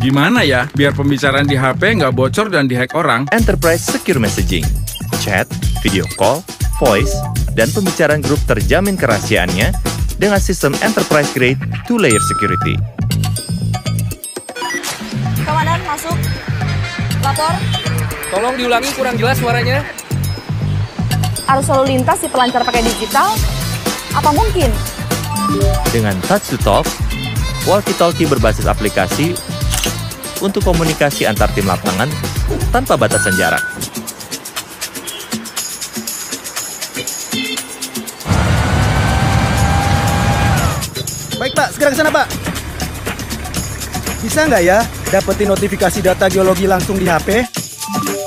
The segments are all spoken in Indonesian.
Gimana ya biar pembicaraan di HP nggak bocor dan dihack orang? Enterprise Secure Messaging. Chat, video call, voice, dan pembicaraan grup terjamin kerahasiaannya dengan sistem Enterprise Grade 2-layer security. Komandan, masuk. Lapor. Tolong diulangi, kurang jelas suaranya. Arus lalu lintas dipelancar pakai digital? Apa mungkin? Dengan touch to talk, walkie-talkie berbasis aplikasi untuk komunikasi antar tim lapangan tanpa batasan jarak. Baik Pak, segera ke sana Pak. Bisa nggak ya dapetin notifikasi data geologi langsung di HP?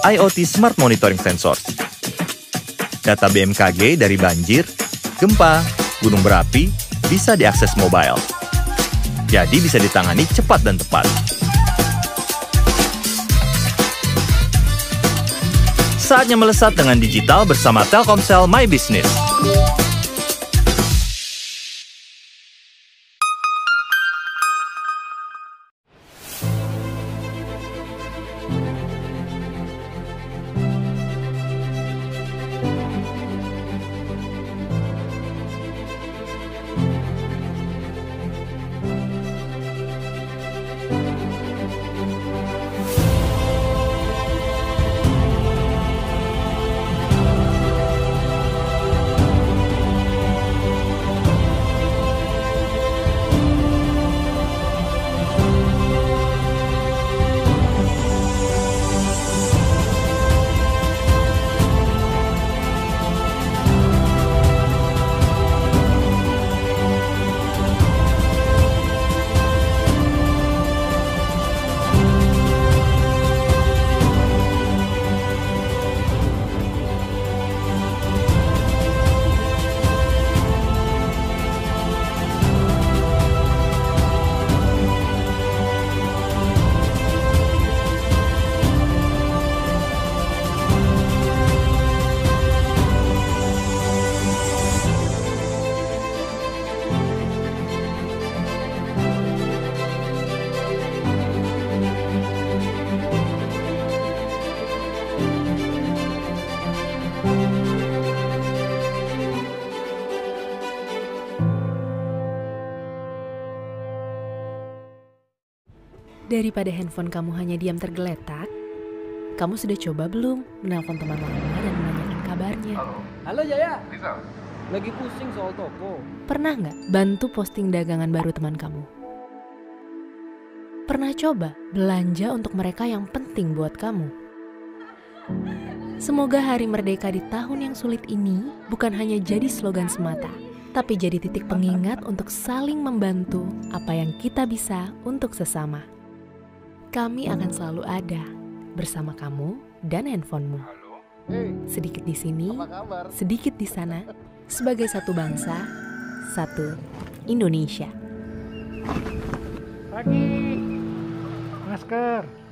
IoT Smart Monitoring Sensors. Data BMKG dari banjir, gempa, gunung berapi bisa diakses mobile. Jadi bisa ditangani cepat dan tepat. Saatnya melesat dengan digital bersama Telkomsel My Business. Daripada handphone kamu hanya diam tergeletak, kamu sudah coba belum menelpon teman lama dan menanyakan kabarnya? Halo Jaya, lagi pusing soal toko. Pernah nggak bantu posting dagangan baru teman kamu? Pernah coba belanja untuk mereka yang penting buat kamu? Semoga Hari Merdeka di tahun yang sulit ini bukan hanya jadi slogan semata, tapi jadi titik pengingat untuk saling membantu apa yang kita bisa untuk sesama. Kami akan selalu ada bersama kamu dan handphonemu. Sedikit di sini, sedikit di sana, sebagai satu bangsa, satu Indonesia. Pagi, masker.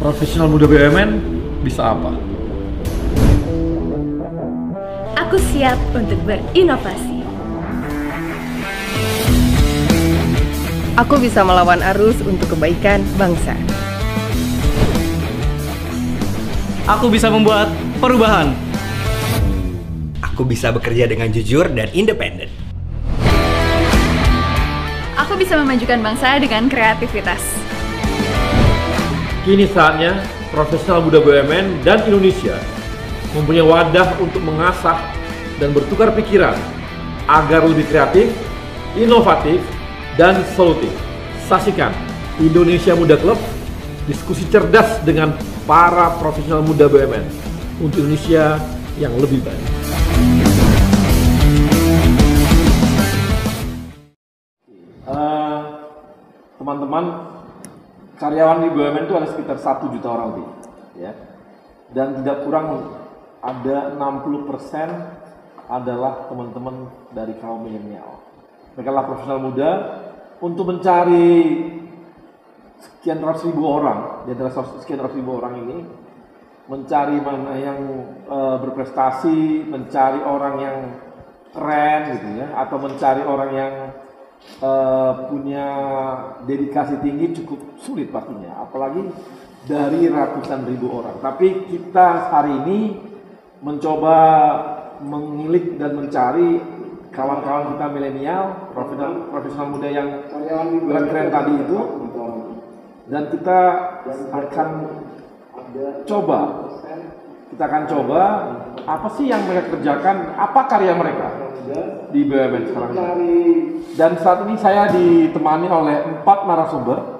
Profesional muda BUMN bisa apa? Aku siap untuk berinovasi. Aku bisa melawan arus untuk kebaikan bangsa. Aku bisa membuat perubahan. Aku bisa bekerja dengan jujur dan independen. Aku bisa memajukan bangsa dengan kreativitas. Kini saatnya profesional muda BUMN dan Indonesia mempunyai wadah untuk mengasah dan bertukar pikiran agar lebih kreatif, inovatif, dan solutif. Saksikan Indonesia Muda Club diskusi cerdas dengan para profesional muda BUMN untuk Indonesia yang lebih baik. Teman-teman, karyawan di BUMN itu ada sekitar 1 juta orang lebih, ya. Dan tidak kurang ada 60% adalah teman-teman dari kaum milenial. Mereka adalah profesional muda untuk mencari sekian ratus ribu orang, di antara sekian ratus ribu orang ini, mencari mana yang berprestasi, mencari orang yang keren gitu ya, atau mencari orang yang punya dedikasi tinggi cukup sulit pastinya, apalagi dari ratusan ribu orang. Tapi kita hari ini mencoba mengilik dan mencari kawan-kawan kita milenial, profesional muda yang keren-keren tadi itu, dan kita akan coba apa sih yang mereka kerjakan, apa karya mereka di BUMN sekarang ini. Dan saat ini saya ditemani oleh 4 narasumber.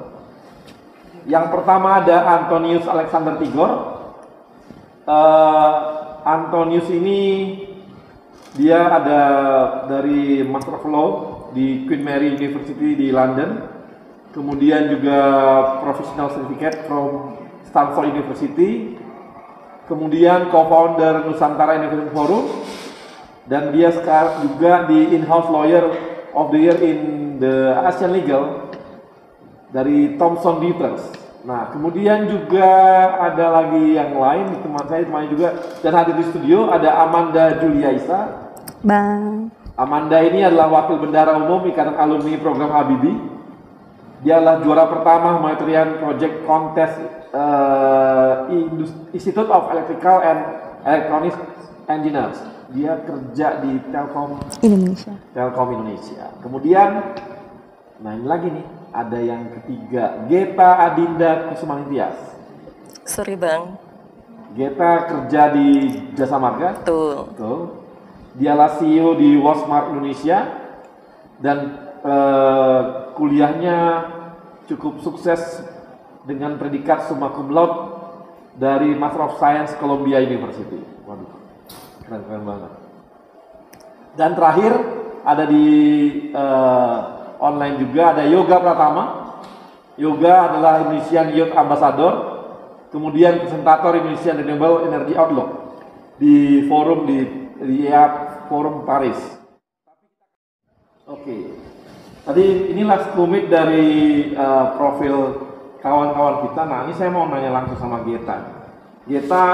Yang pertama ada Antonius Alexander Tigor. Antonius ini dia ada dari Master of Law di Queen Mary University di London. Kemudian juga Professional Certificate from Stanford University. Kemudian co-founder Nusantara Innovation Forum. Dan dia sekarang juga di In-House Lawyer of the Year in the Asian Legal dari Thomson Reuters. Nah, kemudian juga ada lagi yang lain, teman juga, dan hadir di studio ada Amanda Juliaisa. Bang. Amanda ini adalah Wakil Bendara Umum Ikatan Alumni Program Habibie. Dia adalah juara pertama humanitarian project contest Institute of Electrical and Electronics Engineers. Dia kerja di Telkom Indonesia. Kemudian, nah ini lagi nih, ada yang ketiga, Geta Adinda Kusumaningtyas. Sorry Bang. Geta kerja di Jasa Marga. Betul. Dialah CEO di Walmart Indonesia dan kuliahnya cukup sukses dengan predikat summa cum laude dari Master of Science Columbia University. Waduh, keren banget. Dan terakhir ada di online juga ada Yoga Pratama. Yoga adalah Indonesian Youth Ambassador, kemudian presentator Indonesian Renewable Energy Outlook di forum di Forum Paris. Oke. Tadi inilah sekelumit dari profil kawan-kawan kita. Nah, ini saya mau nanya langsung sama Geta. Geta,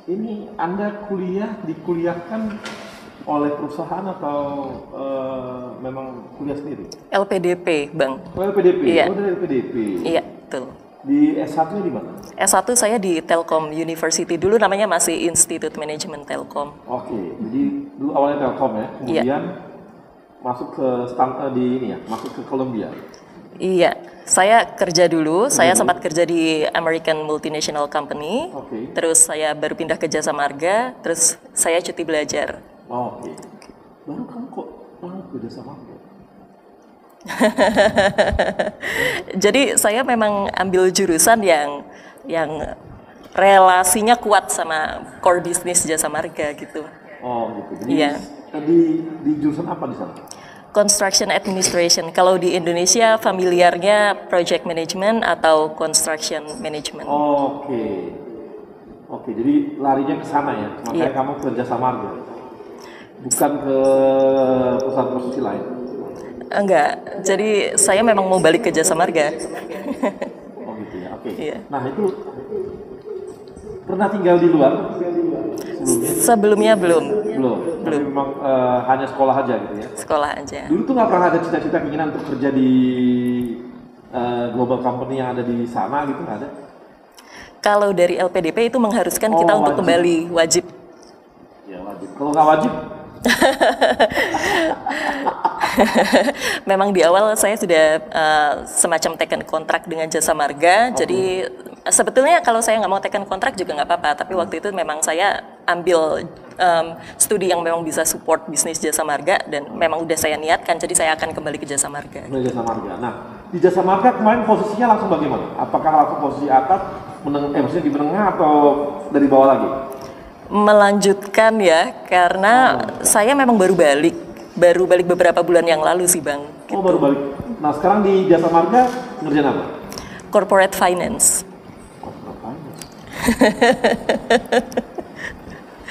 ini Anda dikuliahkan oleh perusahaan atau memang kuliah sendiri? LPDP, Bang. Oh, LPDP? Iya. Oh, dari LPDP? Iya, betul. Di S1-nya di mana? S1 saya di Telkom University, dulu namanya masih Institute Management Telkom. Oke, jadi dulu awalnya Telkom ya, kemudian masuk ke masuk ke Columbia. Iya, saya kerja dulu, saya sempat kerja di American Multinational Company, terus saya baru pindah ke Jasa Marga, terus saya cuti belajar. Oke. Baru kamu kok ke Jasa Marga? Jadi saya memang ambil jurusan yang relasinya kuat sama core bisnis Jasa Marga gitu. Oh gitu. Jadi di jurusan apa di sana? Construction Administration. Kalau di Indonesia familiarnya Project Management atau Construction Management. Oke. Jadi larinya ke sana ya. Makanya kamu ke Jasa Marga. Bukan ke perusahaan konstruksi lain. Enggak, jadi saya memang mau balik ke Jasa Marga. Oh gitu ya, oke. Iya. Nah itu pernah tinggal di luar sebelumnya? Belum. Tapi memang hanya sekolah aja gitu ya? Sekolah aja. Dulu tuh nggak pernah ada cita-cita keinginan untuk kerja di global company yang ada di sana gitu, nggak ada? Kalau dari LPDP itu mengharuskan kita untuk kembali, wajib. Ya wajib, kalau nggak wajib? Memang di awal saya sudah semacam taken kontrak dengan Jasa Marga. Jadi sebetulnya kalau saya nggak mau taken kontrak juga nggak apa-apa. Tapi waktu itu memang saya ambil studi yang memang bisa support bisnis Jasa Marga dan memang udah saya niatkan. Jadi saya akan kembali ke Jasa Marga. Jasa Marga. Nah di Jasa Marga kemarin posisinya langsung bagaimana? Apakah langsung posisi atas, maksudnya di menengah atau dari bawah lagi? Melanjutkan ya, karena saya memang baru balik beberapa bulan yang lalu sih Bang. Oh baru balik. Nah sekarang di Jasa Marga ngerjain apa? Corporate Finance.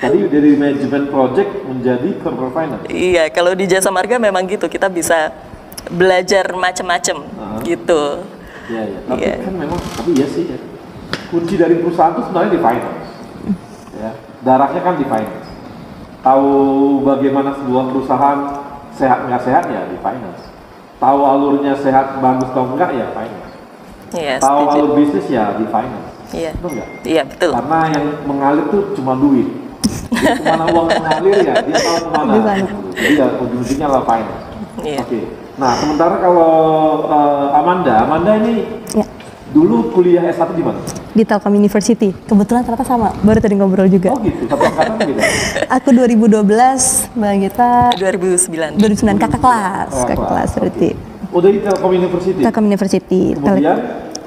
Tadi dari manajemen project menjadi corporate finance. Iya, kalau di Jasa Marga memang gitu, kita bisa belajar macam-macam gitu. Iya, tapi kan memang, tapi iya sih ya. Kunci dari perusahaan itu sebenarnya di finance. Ya, darahnya kan di finance. Tahu bagaimana sebuah perusahaan sehat nggak sehat ya di finance. Tahu alurnya sehat bagus atau enggak ya finance. Iya, tahu alur bisnis ya di finance. Iya. Betul nggak? Iya, betul. Karena yang mengalir tuh cuma duit. Kemana uang mengalir ya, dia tahu kemana. Jadi ya ujung-ujungnya lah finance. Iya. Oke. Nah, sementara kalau Amanda ini dulu kuliah S1 di mana? Di Telkom University. Kebetulan ternyata sama, baru tadi ngobrol juga. Oh gitu, satu angkatan gitu? Aku 2012, Mbak Gita 2009. 2009, kakak kelas berarti. Udah di Telkom University? Telkom University. Kemudian?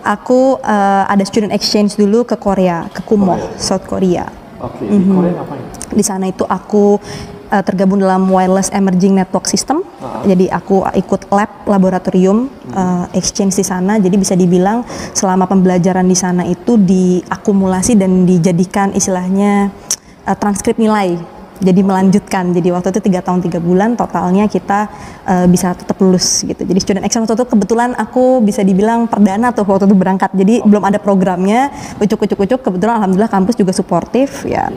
Aku ada student exchange dulu ke Korea, ke Kumo, South Korea. Oke, di Korea ngapain? Di sana itu aku tergabung dalam Wireless Emerging Network System. Jadi aku ikut laboratorium exchange di sana. Jadi bisa dibilang selama pembelajaran di sana itu diakumulasi dan dijadikan istilahnya transkrip nilai. Jadi melanjutkan. Jadi waktu itu 3 tahun 3 bulan totalnya kita bisa tetap lulus gitu. Jadi student exchange waktu itu kebetulan aku bisa dibilang perdana tuh waktu itu berangkat. Jadi belum ada programnya, ucuk-ucuk kebetulan alhamdulillah kampus juga suportif ya.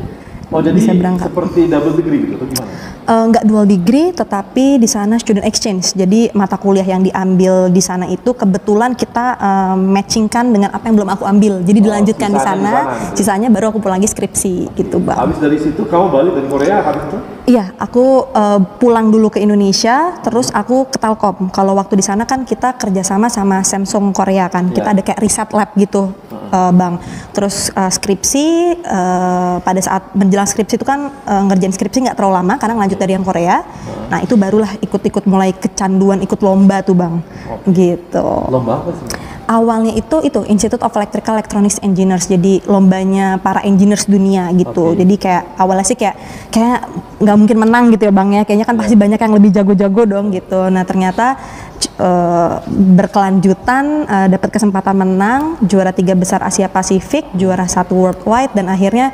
Oh jadi bisa berangkat. Seperti double degree gitu atau gimana? Nggak dual degree, tetapi di sana student exchange. Jadi mata kuliah yang diambil di sana itu kebetulan kita matchingkan dengan apa yang belum aku ambil. Jadi dilanjutkan di sana, sisanya baru aku pulang lagi skripsi gitu Bang. Habis dari situ kamu balik dari Korea habis itu? Iya, aku pulang dulu ke Indonesia, terus aku ke Telkom. Kalau waktu di sana kan kita kerjasama sama Samsung Korea kan, kita ada kayak riset lab gitu. Bang, terus skripsi pada saat menjelang skripsi itu kan ngerjain skripsi nggak terlalu lama karena lanjut dari yang Korea. Nah itu barulah ikut mulai kecanduan ikut lomba tuh Bang, gitu. Lomba apa sih? Awalnya itu Institute of Electrical Electronics Engineers, jadi lombanya para engineers dunia gitu. Jadi kayak awalnya sih kayak nggak mungkin menang gitu ya Bang ya, kayaknya kan pasti banyak yang lebih jago-jago dong gitu. Nah ternyata berkelanjutan dapat kesempatan menang, juara 3 besar Asia Pasifik, juara 1 worldwide, dan akhirnya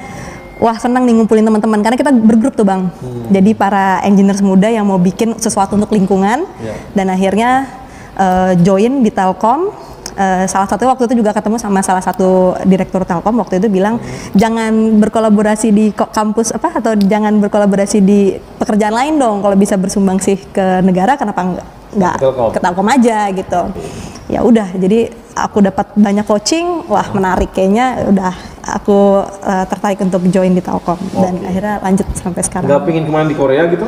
wah senang nih ngumpulin teman-teman karena kita bergrup tuh Bang. Jadi para engineers muda yang mau bikin sesuatu untuk lingkungan dan akhirnya join di Telkom. Salah satu waktu itu juga ketemu sama salah satu direktur Telkom waktu itu bilang jangan berkolaborasi di kampus atau jangan berkolaborasi di pekerjaan lain dong, kalau bisa bersumbangsi ke negara kenapa nggak ke Telkom aja gitu. Ya udah, jadi aku dapat banyak coaching, wah menarik kayaknya, udah aku tertarik untuk join di Telkom dan akhirnya lanjut sampai sekarang. Nggak pingin kemana di Korea gitu?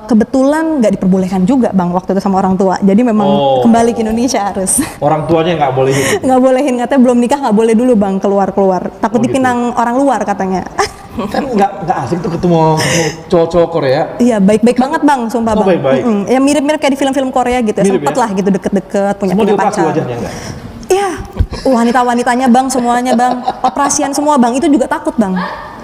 Kebetulan nggak diperbolehkan juga Bang waktu itu sama orang tua, jadi memang kembali ke Indonesia harus. Orang tuanya nggak bolehin? Nggak bolehin, katanya belum nikah nggak boleh dulu Bang keluar, takut dipinang orang luar katanya. Kan nggak asik tuh ketemu cowok-cowok Korea. Iya, baik-baik banget Bang, sumpah Bang. Baik-baik. Ya mirip-mirip kayak di film-film Korea gitu, sempet lah gitu deket-deket, punya pacar. Semua wajahnya nggak? Iya, wanita-wanitanya Bang, semuanya Bang, operasian semua Bang, itu juga takut Bang.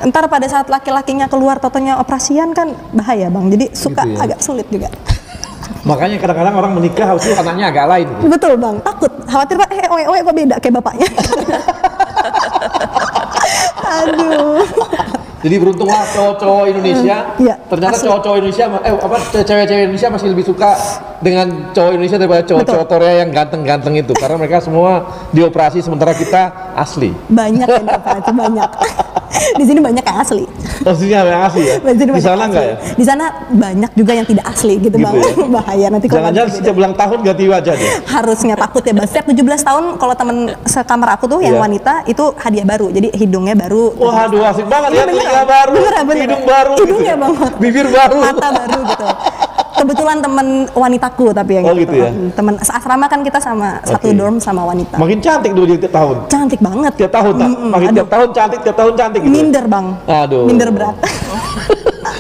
Ntar pada saat laki-lakinya keluar totonya operasian kan bahaya Bang, jadi suka gitu ya? Agak sulit juga. Makanya kadang-kadang orang menikah harus anaknya agak lain gitu. Betul Bang, takut, khawatir Pak, oe kok beda kayak bapaknya. Aduh. Jadi beruntunglah cowok-cowok Indonesia, ternyata cowok-cowok Indonesia, cewek-cewek Indonesia masih lebih suka dengan cowok Indonesia daripada cowok-cowok Korea yang ganteng-ganteng itu, karena mereka semua dioperasi sementara kita asli. Banyak yang dioperasi, banyak. Di sini banyak yang asli. Oh, di sini yang asli ya? Di sana enggak ya? Di sana banyak juga yang tidak asli gitu Bang. Ya? Bahaya nanti kalau jangan-jangan setiap ulang tahun ganti wajah dia. Harusnya takut ya Bang. Setiap 17 tahun kalau teman sekamar aku tuh yang wanita itu hadiah baru. Jadi hidungnya baru. Wah, aduh asik banget ya, telinga baru, hidung baru, hidungnya gitu. Bang, bibir baru, mata baru gitu. Kebetulan teman wanitaku tapi yang gitu. Gitu ya? Teman asrama kan kita sama satu dorm sama wanita. Makin cantik dulu tiap tahun. Cantik banget. Tiap tahun makin tiap tahun cantik gitu. Minder Bang. Aduh. Minder berat.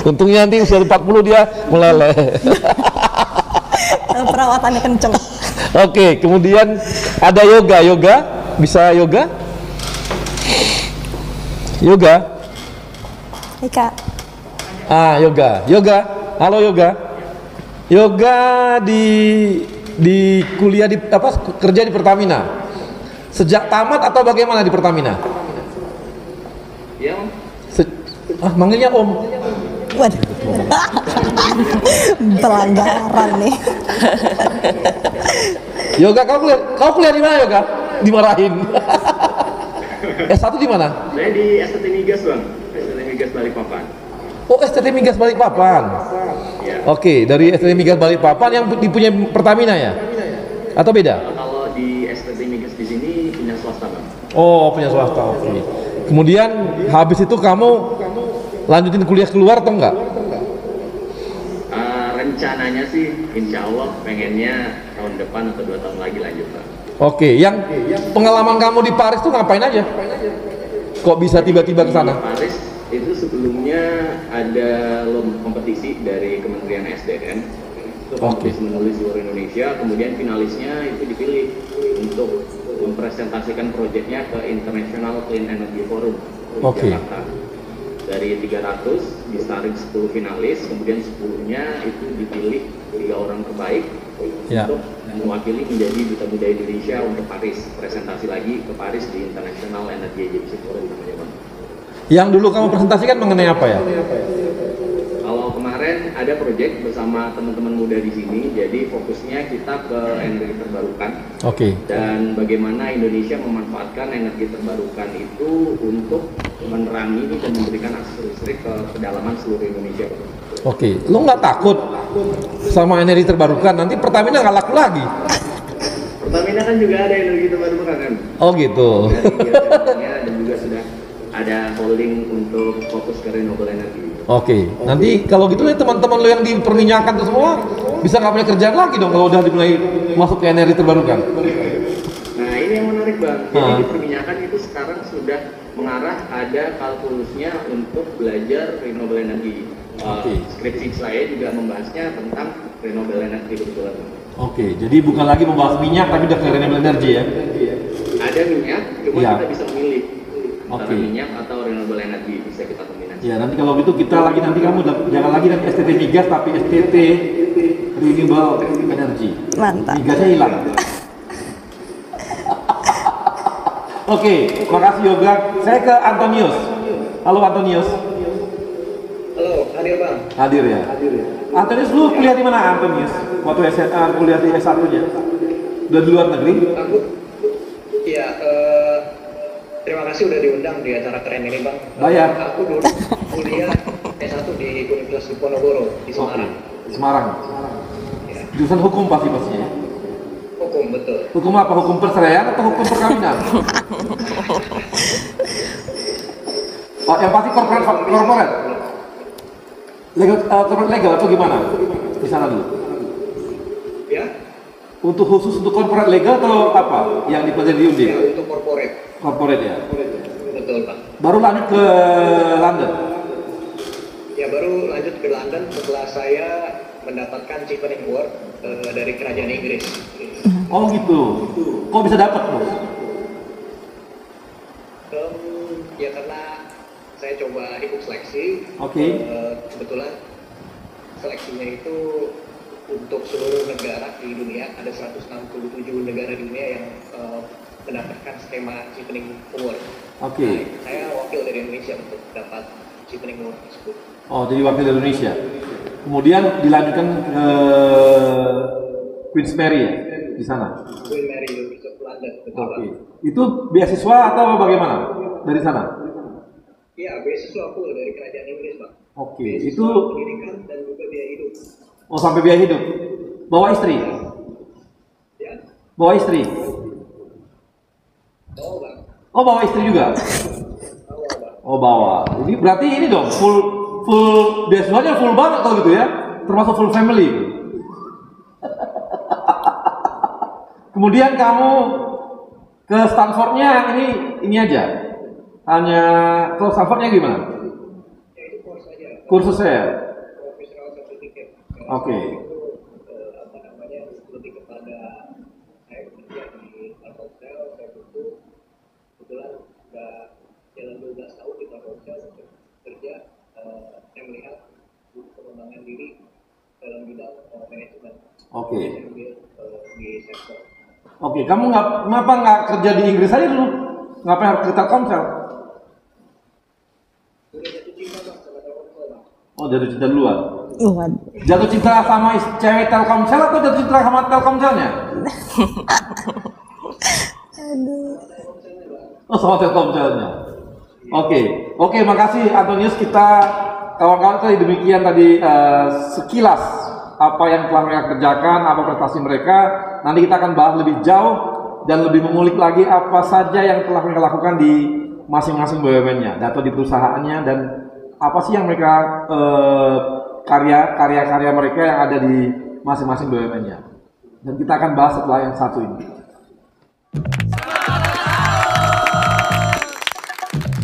Untungnya nanti usia 40 dia meleleh. Perawatannya kenceng. Oke, kemudian ada yoga. Yoga, bisa yoga? Yoga? Hai Kak. Yoga. Halo yoga. Yoga di kuliah di kerja di Pertamina. Sejak tamat atau bagaimana di Pertamina? Iya, Om. Manggilnya Om. Waduh. Pelanggaran nih. Yoga, kau kuliah di mana Yoga? Dimarahin. S1 di mana? Saya di STT Migas, Bang. STT Migas Balikpapan. Oh, STT Migas Balikpapan. Ya. Oke, dari STT Migas Balikpapan yang dipunya Pertamina ya? Atau beda? Kalau di STT Migas di sini punya swasta, Bang. Oh, punya swasta. Oke. Kemudian habis itu kamu lanjutin kuliah keluar atau enggak? Rencananya sih, insya Allah pengennya tahun depan atau 2 tahun lagi lanjut, Bang. Oke, yang pengalaman kamu di Paris tuh ngapain aja? Kok bisa tiba-tiba ke sana? Di Paris itu sebelumnya ada kompetisi dari Kementerian SDM. Itu kompetisi menulis seluruh Indonesia, kemudian finalisnya itu dipilih untuk mempresentasikan proyeknya ke International Clean Energy Forum di Jakarta. Dari 300 disaring 10 finalis, kemudian 10-nya itu dipilih 3 orang terbaik untuk mewakili menjadi duta muda Indonesia untuk Paris, presentasi lagi ke Paris di International Energy Agency Forum namanya, Bang. Yang dulu kamu presentasikan mengenai apa ya? Kalau kemarin ada proyek bersama teman-teman muda di sini, jadi fokusnya kita ke energi terbarukan. Dan bagaimana Indonesia memanfaatkan energi terbarukan itu untuk menerangi dan memberikan akses listrik ke pedalaman seluruh Indonesia. Lu nggak takut sama energi terbarukan? Nanti Pertamina nggak laku lagi. Pertamina kan juga ada energi terbarukan kan? Oh gitu. Dan juga sudah ada holding untuk fokus ke renewable energy. Nanti kalau gitu nih teman-teman lo yang di perminyakan tuh semua bisa nggak punya kerjaan lagi dong kalau udah dimulai masuk ke energi terbarukan. Nah ini yang menarik, Bang. Jadi di perminyakan itu sekarang sudah mengarah ada kalkulusnya untuk belajar renewable energy. Skripsi saya juga membahasnya tentang renewable energy kebetulan. Jadi bukan lagi membahas minyak tapi udah ke renewable energy ya? Ada minyak, cuma kita bisa memilih antara minyak atau renewable energy, bisa kita kombinasi. Ya nanti kalau gitu kita lagi nanti kamu jangan lagi nanti STT Migas tapi STT Renewable Energy. Mantap. Migasnya hilang. Makasih Yoga. Saya ke Antonius. Halo Antonius. Halo, hadir Bang. Hadir ya. Antonius, lu kuliah di mana Antonius? Waktu SMA kuliah di S1-nya? Udah di luar negeri? Aku, iya. Terima kasih udah diundang di acara keren ini, Bang. Bayar. Aku dulu kuliah S1 di Universitas Diponegoro di Semarang. Semarang. Ya. Jurusan hukum pastinya. Hukum, betul. Hukum apa? Hukum perceraian atau hukum perkawinan? Yang pasti corporate. Corporate legal atau gimana? Di sana dulu. Ya. Untuk khusus untuk corporate legal atau apa? Yang dipelajari di UNDIP? Ya, untuk corporate. Corporate ya? Betul, Pak. Baru lanjut ke London? Ya, baru lanjut ke London setelah saya mendapatkan Chevening Award dari kerajaan Inggris. Oh gitu. Kok bisa dapat, Bos? Ya karena saya coba ikut seleksi. Kebetulan seleksinya itu untuk seluruh negara di dunia, ada 167 negara di dunia yang mendapatkan skema Chevening Award. Saya wakil dari Indonesia untuk dapat Chevening Award tersebut. Jadi wakil dari Indonesia. Kemudian dilanjutkan ke Queen's Mary ya di sana. Queen Mary University of London, betul. Itu beasiswa atau bagaimana dari sana? Iya, beasiswa full dari kerajaan Inggris, Pak. Itu pendidikan dan juga biaya hidup. Sampai biaya hidup. Bawa istri? Ya. Bawa istri? Bawa, Bang. Bawa istri juga? Bawa, Bang. Bawa. Jadi berarti ini dong full beasiswanya full banget kalau gitu ya, termasuk full family. Kemudian kamu ke Stanfordnya ini aja, hanya ke Stanfordnya gimana? Ya itu course aja. Kursusnya ya? Professional certificate. Oke. Oke, kamu kenapa nggak kerja di Inggris aja dulu? Ngapain harus ke Telkomsel? Oh, jatuh cinta duluan. Jatuh cinta sama cewek Telkomsel atau jatuh cinta sama Telkomselnya? Oh, sama Telkomselnya. Oke, makasih Antonius. Kita kawan-kawan tadi demikian tadi sekilas apa yang telah mereka kerjakan, apa prestasi mereka. Nanti kita akan bahas lebih jauh dan lebih mengulik lagi apa saja yang telah mereka lakukan di masing-masing BUMN-nya, data di perusahaannya, dan apa sih yang mereka karya-karya mereka yang ada di masing-masing BUMN-nya. Dan kita akan bahas setelah yang satu ini.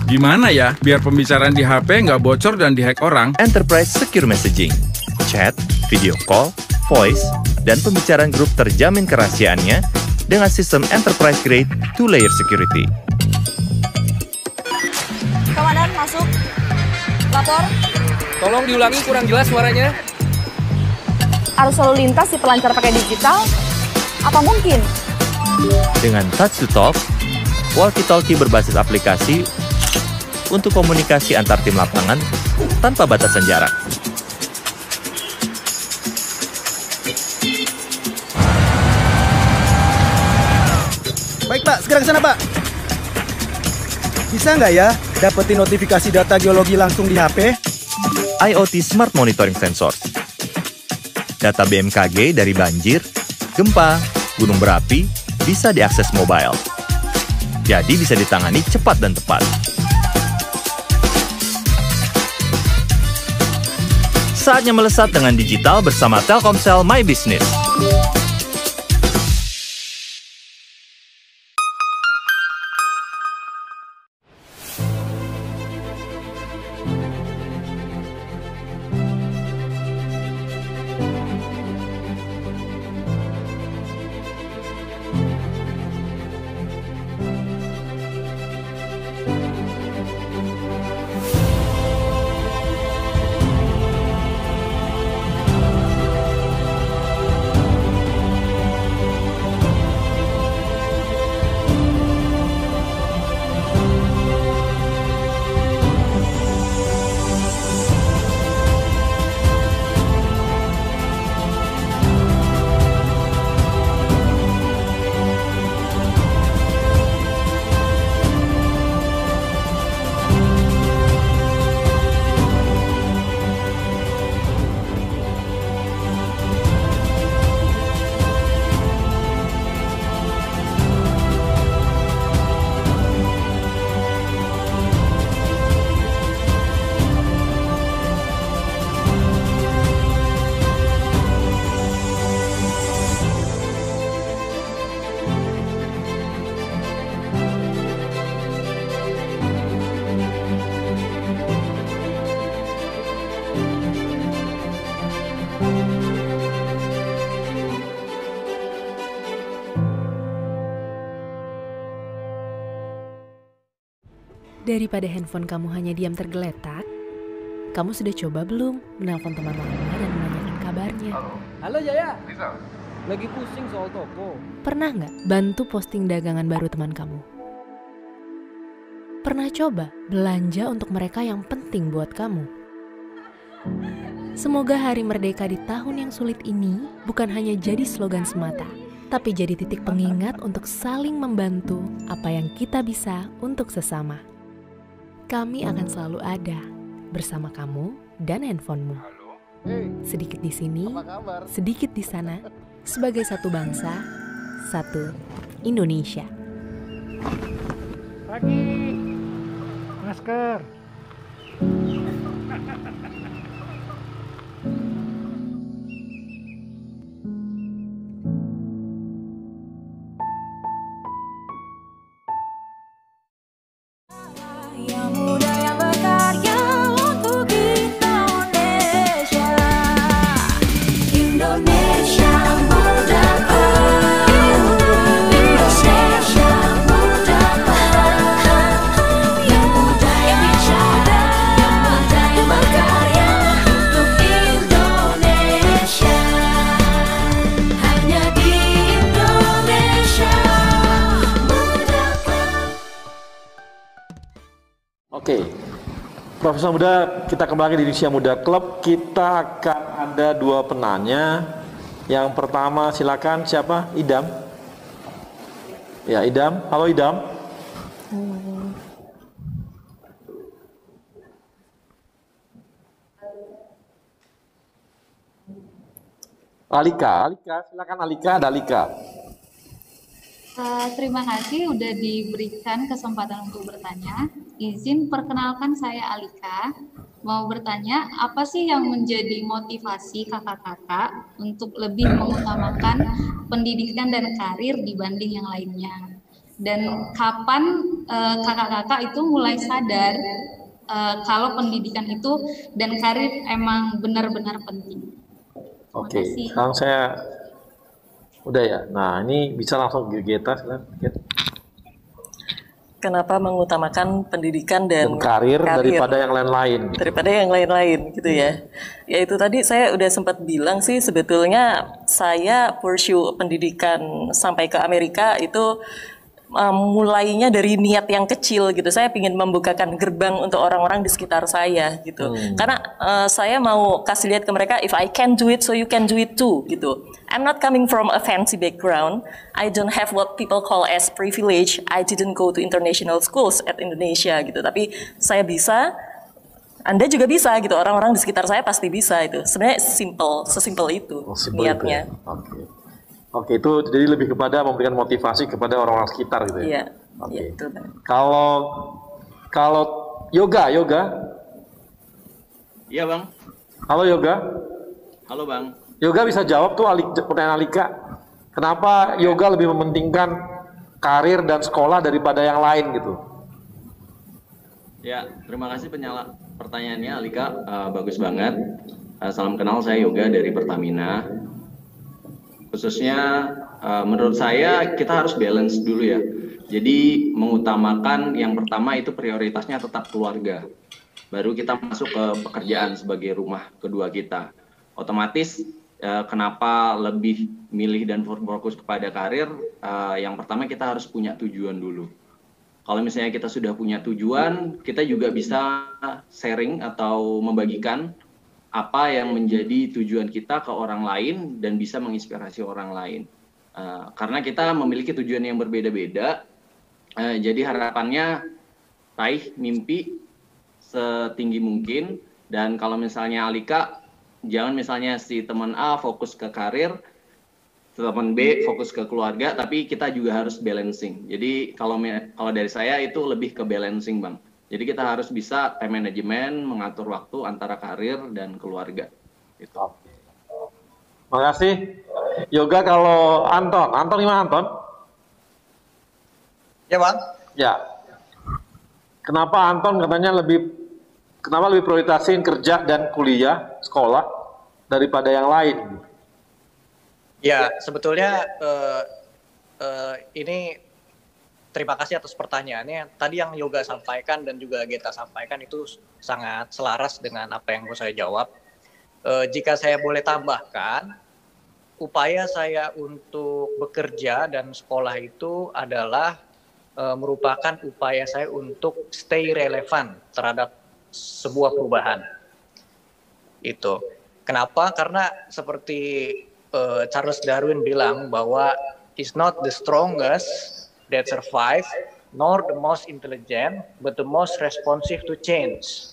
Gimana ya biar pembicaraan di HP nggak bocor dan dihack orang? Enterprise Secure Messaging, chat, video call, voice, dan pembicaraan grup terjamin kerahasiaannya dengan sistem enterprise grade 2-layer security. Komandan, masuk. Lapor. Tolong diulangi, kurang jelas suaranya. Arus lalu lintas dipelancar pakai digital? Apa mungkin? Dengan touch to talk, walkie-talkie berbasis aplikasi untuk komunikasi antar tim lapangan tanpa batasan jarak. Baik Pak, segera ke sana Pak. Bisa nggak ya dapetin notifikasi data geologi langsung di HP? IoT Smart Monitoring Sensors. Data BMKG dari banjir, gempa, gunung berapi bisa diakses mobile. Jadi bisa ditangani cepat dan tepat. Saatnya melesat dengan digital bersama Telkomsel My Business. Daripada handphone kamu hanya diam tergeletak, kamu sudah coba belum menelpon teman lama dan menanyakan kabarnya? Halo Jaya. Lagi pusing soal toko. Pernah nggak bantu posting dagangan baru teman kamu? Pernah coba belanja untuk mereka yang penting buat kamu? Semoga Hari Merdeka di tahun yang sulit ini bukan hanya jadi slogan semata, tapi jadi titik pengingat untuk saling membantu apa yang kita bisa untuk sesama. Kami akan selalu ada bersama kamu dan handphonemu. Sedikit di sini, sedikit di sana, sebagai satu bangsa, satu Indonesia. Pagi, masker. Yang muda yang berkarya untuk Indonesia. Indonesia merdeka. Indonesia merdeka. Yang muda yang bicara, yang muda yang berkarya Oke. Profesor Muda, kita kembali di Indonesia Muda Club. Kita akan ada 2 penanya. Yang pertama silakan, siapa? Idam. Ya, Idam. Halo Idam. Alika, silakan Alika, ada Alika. Terima kasih udah diberikan kesempatan untuk bertanya. Izin perkenalkan saya Alika. Mau bertanya, apa sih yang menjadi motivasi kakak-kakak untuk lebih mengutamakan pendidikan dan karir dibanding yang lainnya? Dan kapan kakak-kakak itu mulai sadar kalau pendidikan itu dan karir emang benar-benar penting? Oke, sekarang saya udah ya. Nah, ini bisa langsung ke Geta. Kenapa mengutamakan pendidikan dan karir daripada yang lain-lain? Daripada yang lain-lain gitu ya. Ya itu tadi saya udah sempat bilang sih, sebetulnya saya pursue pendidikan sampai ke Amerika itu mulainya dari niat yang kecil gitu. Saya ingin membukakan gerbang untuk orang-orang di sekitar saya gitu. Karena saya mau kasih lihat ke mereka, if I can do it, so you can do it too gitu. I'm not coming from a fancy background. I don't have what people call as privilege. I didn't go to international schools at Indonesia gitu. Tapi saya bisa, Anda juga bisa gitu. Orang-orang di sekitar saya pasti bisa itu. Sebenarnya sesimpel itu niatnya. Itu ya? Oke, itu jadi lebih kepada memberikan motivasi kepada orang-orang sekitar gitu ya. Iya. Oke. Iya, itu. Kalau Yoga. Iya, Bang. Halo Yoga. Halo, Bang. Yoga bisa jawab tuh pertanyaan Alika. Kenapa Yoga lebih mementingkan karir dan sekolah daripada yang lain gitu? Ya, terima kasih pertanyaannya Alika. Bagus banget. Salam kenal, saya Yoga dari Pertamina. Khususnya menurut saya kita harus balance dulu ya. Jadi mengutamakan yang pertama itu prioritasnya tetap keluarga. Baru kita masuk ke pekerjaan sebagai rumah kedua kita. Otomatis kenapa lebih milih dan fokus kepada karir? Yang pertama kita harus punya tujuan dulu. Kalau misalnya kita sudah punya tujuan, kita juga bisa sharing atau membagikan apa yang menjadi tujuan kita ke orang lain dan bisa menginspirasi orang lain. Karena kita memiliki tujuan yang berbeda-beda, jadi harapannya raih mimpi setinggi mungkin. Dan kalau misalnya Alika, jangan misalnya si teman A fokus ke karir, teman B fokus ke keluarga, tapi kita juga harus balancing. Jadi kalau dari saya itu lebih ke balancing, Bang. Jadi kita harus bisa time management, mengatur waktu antara karir dan keluarga. Gitu. Makasih. Yoga, kalau Anton gimana Anton? Ya Bang. Ya. Kenapa Anton katanya lebih prioritasin kerja dan kuliah, sekolah daripada yang lain? Ya, sebetulnya ini terima kasih atas pertanyaannya. Tadi yang Yoga sampaikan dan juga Geta sampaikan itu sangat selaras dengan apa yang mau saya jawab. Jika saya boleh tambahkan, upaya saya untuk bekerja dan sekolah itu adalah merupakan upaya saya untuk stay relevan terhadap sebuah perubahan. Itu. Kenapa? Karena seperti Charles Darwin bilang bahwa it's not the strongest that survive, nor the most intelligent, but the most responsive to change.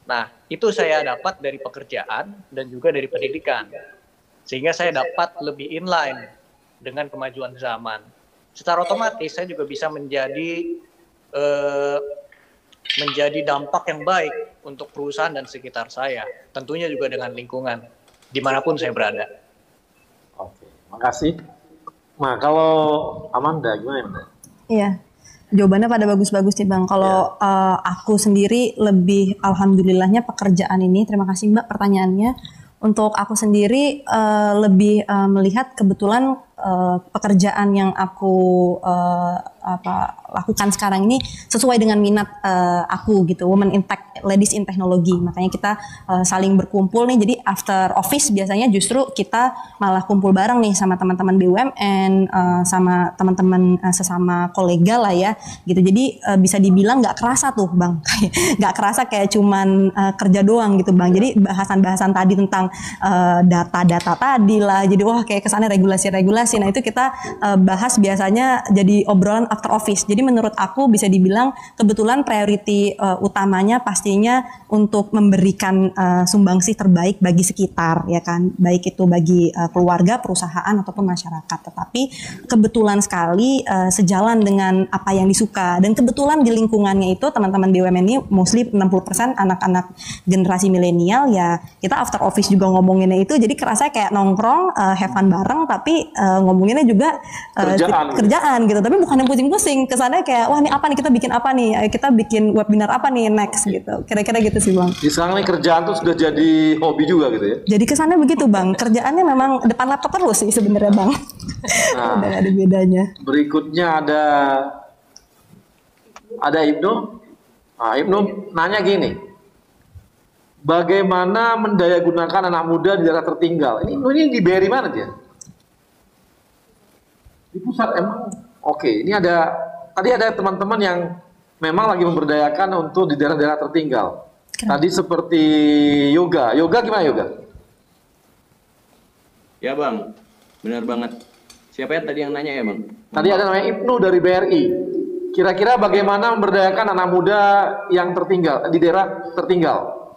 Nah, itu saya dapat dari pekerjaan dan juga dari pendidikan. Sehingga saya dapat lebih inline dengan kemajuan zaman. Secara otomatis saya juga bisa menjadi dampak yang baik untuk perusahaan dan sekitar saya. Tentunya juga dengan lingkungan, dimanapun saya berada. Oke, makasih. Nah, kalau Amanda gimana? Iya, jawabannya pada bagus-bagus nih Bang. Kalau aku sendiri lebih alhamdulillahnya pekerjaan ini, terima kasih Mbak pertanyaannya. Untuk aku sendiri lebih melihat kebetulan pekerjaan yang aku lakukan sekarang ini sesuai dengan minat aku gitu, Women in Tech, Ladies in Technology. Makanya kita saling berkumpul nih. Jadi after office biasanya justru kita malah kumpul bareng nih sama teman-teman BUMN, sama teman-teman sesama kolega lah ya gitu. Jadi bisa dibilang nggak kerasa tuh Bang, nggak kerasa kayak cuman kerja doang gitu Bang. Jadi bahasan-bahasan tadi tentang data-data tadi lah. Jadi wah kayak kesannya regulasi-regulasi. Nah itu kita bahas biasanya jadi obrolan after office. Jadi menurut aku bisa dibilang kebetulan priority utamanya pastinya untuk memberikan sumbangsih terbaik bagi sekitar ya kan, baik itu bagi keluarga, perusahaan ataupun masyarakat. Tetapi kebetulan sekali sejalan dengan apa yang disuka, dan kebetulan di lingkungannya itu teman-teman BUMN ini mostly 60% anak-anak generasi milenial ya. Kita after office juga ngomonginnya itu, jadi kerasa kayak nongkrong, have fun bareng, tapi ngomonginnya juga kerjaan gitu. Tapi bukan yang pusing-pusing, kesannya kayak wah ini apa nih, kita bikin apa nih, kita bikin webinar apa nih next gitu. Kira-kira gitu sih Bang. Di sekarang nih kerjaan tuh sudah jadi hobi juga gitu ya. Jadi kesannya begitu Bang. Kerjaannya memang depan laptop terus sih sebenarnya Bang. Nah, udah gak ada bedanya. Berikutnya ada Ibnu. Nah, Ibnu nanya gini. Bagaimana mendayagunakan anak muda di daerah tertinggal? Ini di BRI mana dia? Di pusat emang. Oke, ini tadi ada teman-teman yang memang lagi memberdayakan untuk di daerah-daerah tertinggal. Tadi seperti yoga. Yoga gimana yoga? Ya Bang, benar banget. Siapa ya tadi yang nanya ya Bang? Tadi ada namanya Ibnu dari BRI. Kira-kira bagaimana memberdayakan anak muda yang tertinggal, di daerah tertinggal?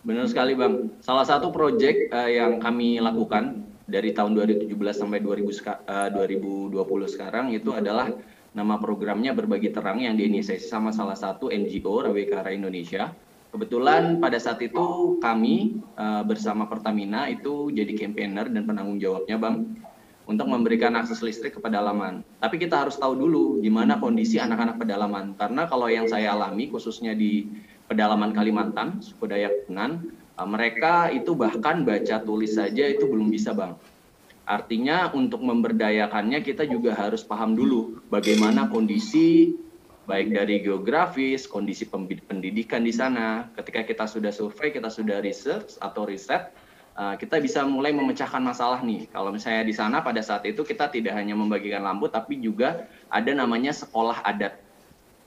Benar sekali Bang. Salah satu proyek yang kami lakukan dari tahun 2017 sampai 2020 sekarang itu adalah nama programnya Berbagi Terang yang diinisiasi sama salah satu NGO Rawikara Indonesia. Kebetulan pada saat itu kami bersama Pertamina itu jadi campaigner dan penanggung jawabnya Bang untuk memberikan akses listrik ke pedalaman. Tapi kita harus tahu dulu gimana kondisi anak-anak pedalaman, karena kalau yang saya alami khususnya di pedalaman Kalimantan, suku Dayak Penan, mereka itu bahkan baca tulis saja itu belum bisa Bang. Artinya untuk memberdayakannya kita juga harus paham dulu bagaimana kondisi baik dari geografis, kondisi pendidikan di sana. Ketika kita sudah survei, kita sudah research atau riset, kita bisa mulai memecahkan masalah nih. Kalau misalnya di sana pada saat itu kita tidak hanya membagikan lampu, tapi juga ada namanya sekolah adat.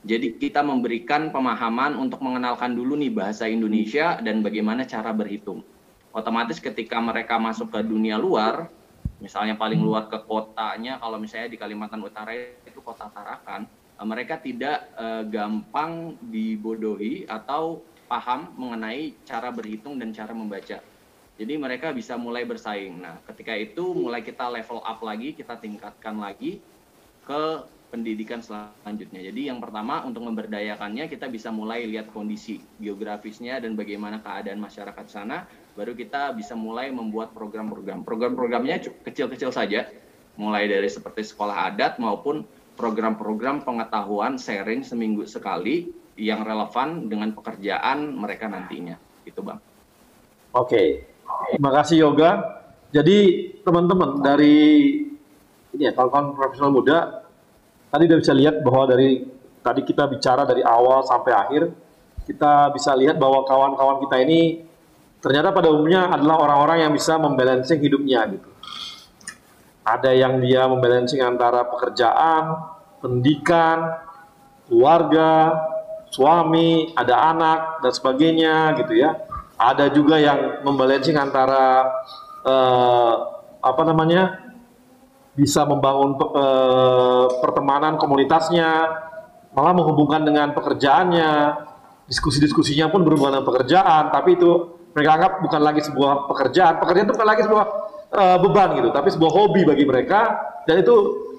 Jadi kita memberikan pemahaman untuk mengenalkan dulu nih bahasa Indonesia dan bagaimana cara berhitung. Otomatis ketika mereka masuk ke dunia luar, misalnya paling luar ke kotanya, kalau misalnya di Kalimantan Utara itu kota Tarakan, mereka tidak gampang dibodohi atau paham mengenai cara berhitung dan cara membaca. Jadi mereka bisa mulai bersaing. Nah, ketika itu mulai kita level up lagi, kita tingkatkan lagi ke pendidikan selanjutnya. Jadi yang pertama untuk memberdayakannya kita bisa mulai lihat kondisi geografisnya dan bagaimana keadaan masyarakat sana, baru kita bisa mulai membuat program-program. Program-programnya kecil-kecil saja, mulai dari seperti sekolah adat maupun program-program pengetahuan sharing seminggu sekali yang relevan dengan pekerjaan mereka nantinya. Gitu Bang. Oke, terima kasih Yoga. Jadi teman-teman dari ini ya, kawan-kawan profesional muda, tadi udah bisa lihat bahwa dari tadi kita bicara dari awal sampai akhir, kita bisa lihat bahwa kawan-kawan kita ini ternyata pada umumnya adalah orang-orang yang bisa membalancing hidupnya gitu. Ada yang dia membalancing antara pekerjaan, pendidikan, keluarga, suami, ada anak dan sebagainya gitu ya. Ada juga yang membalancing antara bisa membangun pertemanan komunitasnya, malah menghubungkan dengan pekerjaannya, diskusi-diskusinya pun berhubungan dengan pekerjaan, tapi itu mereka anggap bukan lagi sebuah pekerjaan itu bukan lagi sebuah beban gitu, tapi sebuah hobi bagi mereka, dan itu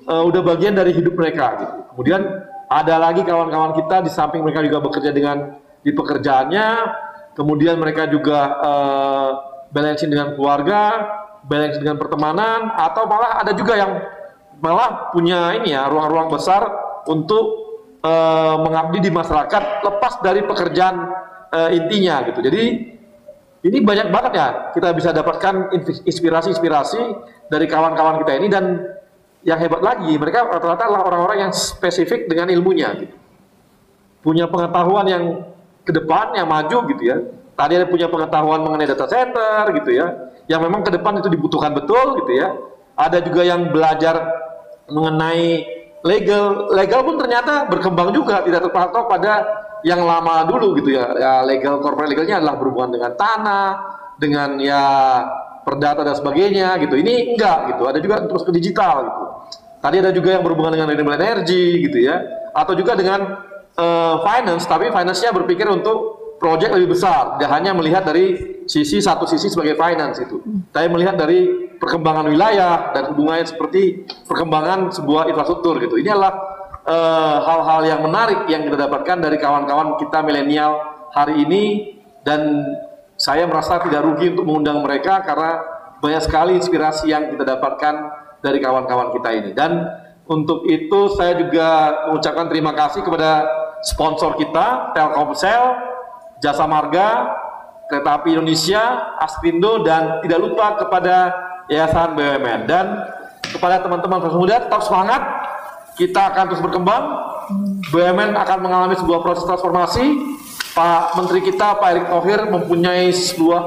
udah bagian dari hidup mereka gitu. Kemudian ada lagi kawan-kawan kita di samping mereka juga bekerja di pekerjaannya, kemudian mereka juga balancing dengan keluarga, balance dengan pertemanan, atau malah ada juga yang malah punya ruang-ruang besar untuk mengabdi di masyarakat lepas dari pekerjaan intinya gitu. Jadi Ini banyak banget ya kita bisa dapatkan inspirasi-inspirasi dari kawan-kawan kita ini, dan yang hebat lagi mereka rata-rata adalah orang-orang yang spesifik dengan ilmunya gitu. Punya pengetahuan yang ke depan, yang maju gitu ya. Tadi ada punya pengetahuan mengenai data center gitu ya, yang memang ke depan itu dibutuhkan betul gitu ya. Ada juga yang belajar mengenai legal pun ternyata berkembang juga, tidak terpatok pada yang lama dulu gitu ya. Ya legal, corporate legalnya adalah berhubungan dengan tanah, dengan ya perdata dan sebagainya gitu. Ini enggak gitu, ada juga terus ke digital gitu. Tadi ada juga yang berhubungan dengan renewable energy gitu ya, atau juga dengan finance, tapi finance-nya berpikir untuk proyek lebih besar, tidak hanya melihat dari satu sisi sebagai finance itu, tapi melihat dari perkembangan wilayah dan hubungannya seperti perkembangan sebuah infrastruktur gitu. Ini adalah hal-hal yang menarik yang kita dapatkan dari kawan-kawan kita milenial hari ini, dan saya merasa tidak rugi untuk mengundang mereka karena banyak sekali inspirasi yang kita dapatkan dari kawan-kawan kita ini. Dan untuk itu saya juga mengucapkan terima kasih kepada sponsor kita, Telkomsel, Jasa Marga, Kereta Api Indonesia, Aspindo, dan tidak lupa kepada Yayasan BUMN. Dan kepada teman-teman Fraksi Muda, tetap semangat, kita akan terus berkembang. BUMN akan mengalami sebuah proses transformasi. Pak Menteri kita, Pak Erick Thohir, mempunyai sebuah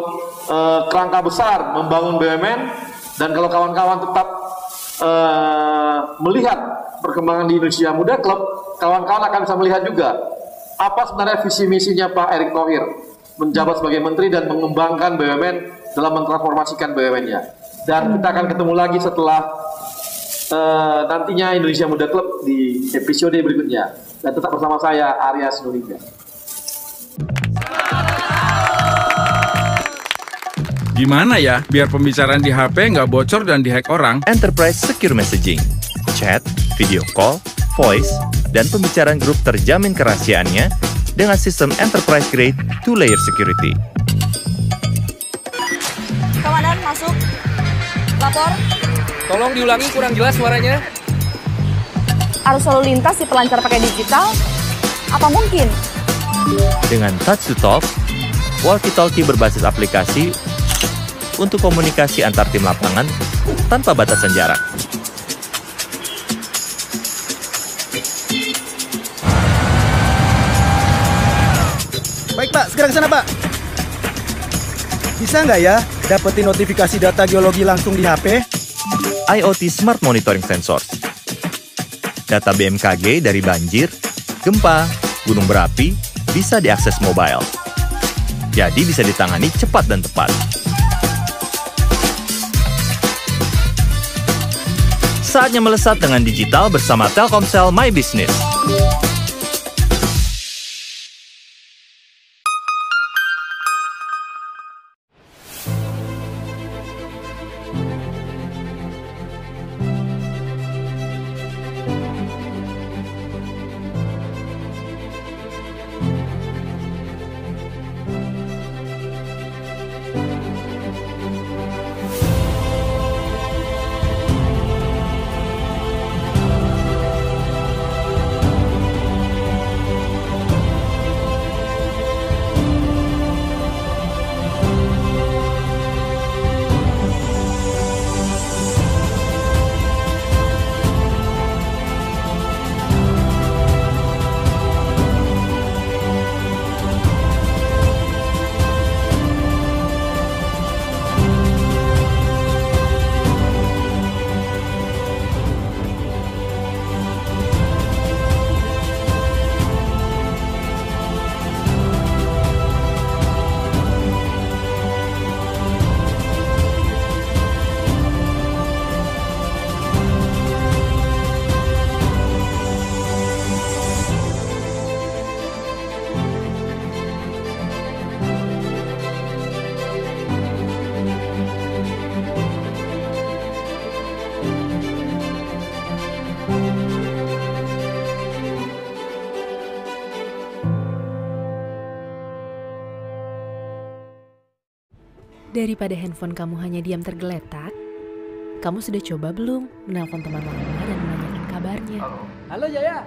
kerangka besar membangun BUMN, dan kalau kawan-kawan tetap melihat perkembangan di Indonesia Muda Club, kawan-kawan akan bisa melihat juga apa sebenarnya visi misinya Pak Erick Thohir menjabat sebagai menteri dan mengembangkan BUMN dalam mentransformasikan BUMN-nya. Dan kita akan ketemu lagi setelah nantinya Indonesia Muda Club di episode berikutnya. Dan tetap bersama saya, Arya Sinulinga. Gimana ya biar pembicaraan di HP nggak bocor dan dihack orang? Enterprise Secure Messaging, chat, video call, voice, dan pembicaraan grup terjamin kerahasiaannya dengan sistem enterprise grade 2-layer security. Komandan, masuk. Lapor. Tolong diulangi, kurang jelas suaranya. Arus lalu lintas di pelancar pakai digital? Apa mungkin? Dengan touch to talk, walkie-talkie berbasis aplikasi untuk komunikasi antar tim lapangan tanpa batasan jarak. Baik Pak, segera ke sana Pak. Bisa nggak ya dapetin notifikasi data geologi langsung di HP? IoT Smart Monitoring Sensors. Data BMKG dari banjir, gempa, gunung berapi bisa diakses mobile. Jadi bisa ditangani cepat dan tepat. Saatnya melesat dengan digital bersama Telkomsel My Business. Daripada handphone kamu hanya diam tergeletak, kamu sudah coba belum menelpon teman lama dan menanyakan kabarnya? Halo Jaya.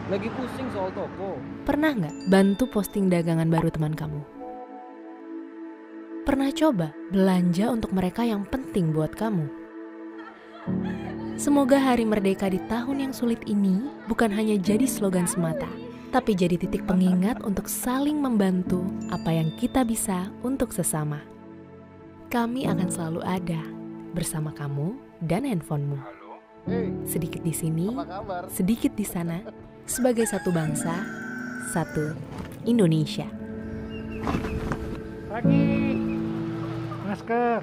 Lagi pusing soal toko. Pernah nggak bantu posting dagangan baru teman kamu? Pernah coba belanja untuk mereka yang penting buat kamu? Semoga Hari Merdeka di tahun yang sulit ini bukan hanya jadi slogan semata, tapi jadi titik pengingat untuk saling membantu apa yang kita bisa untuk sesama. Kami akan selalu ada bersama kamu dan handphonemu. Sedikit di sini, sedikit di sana, sebagai satu bangsa, satu Indonesia. Pagi, masker.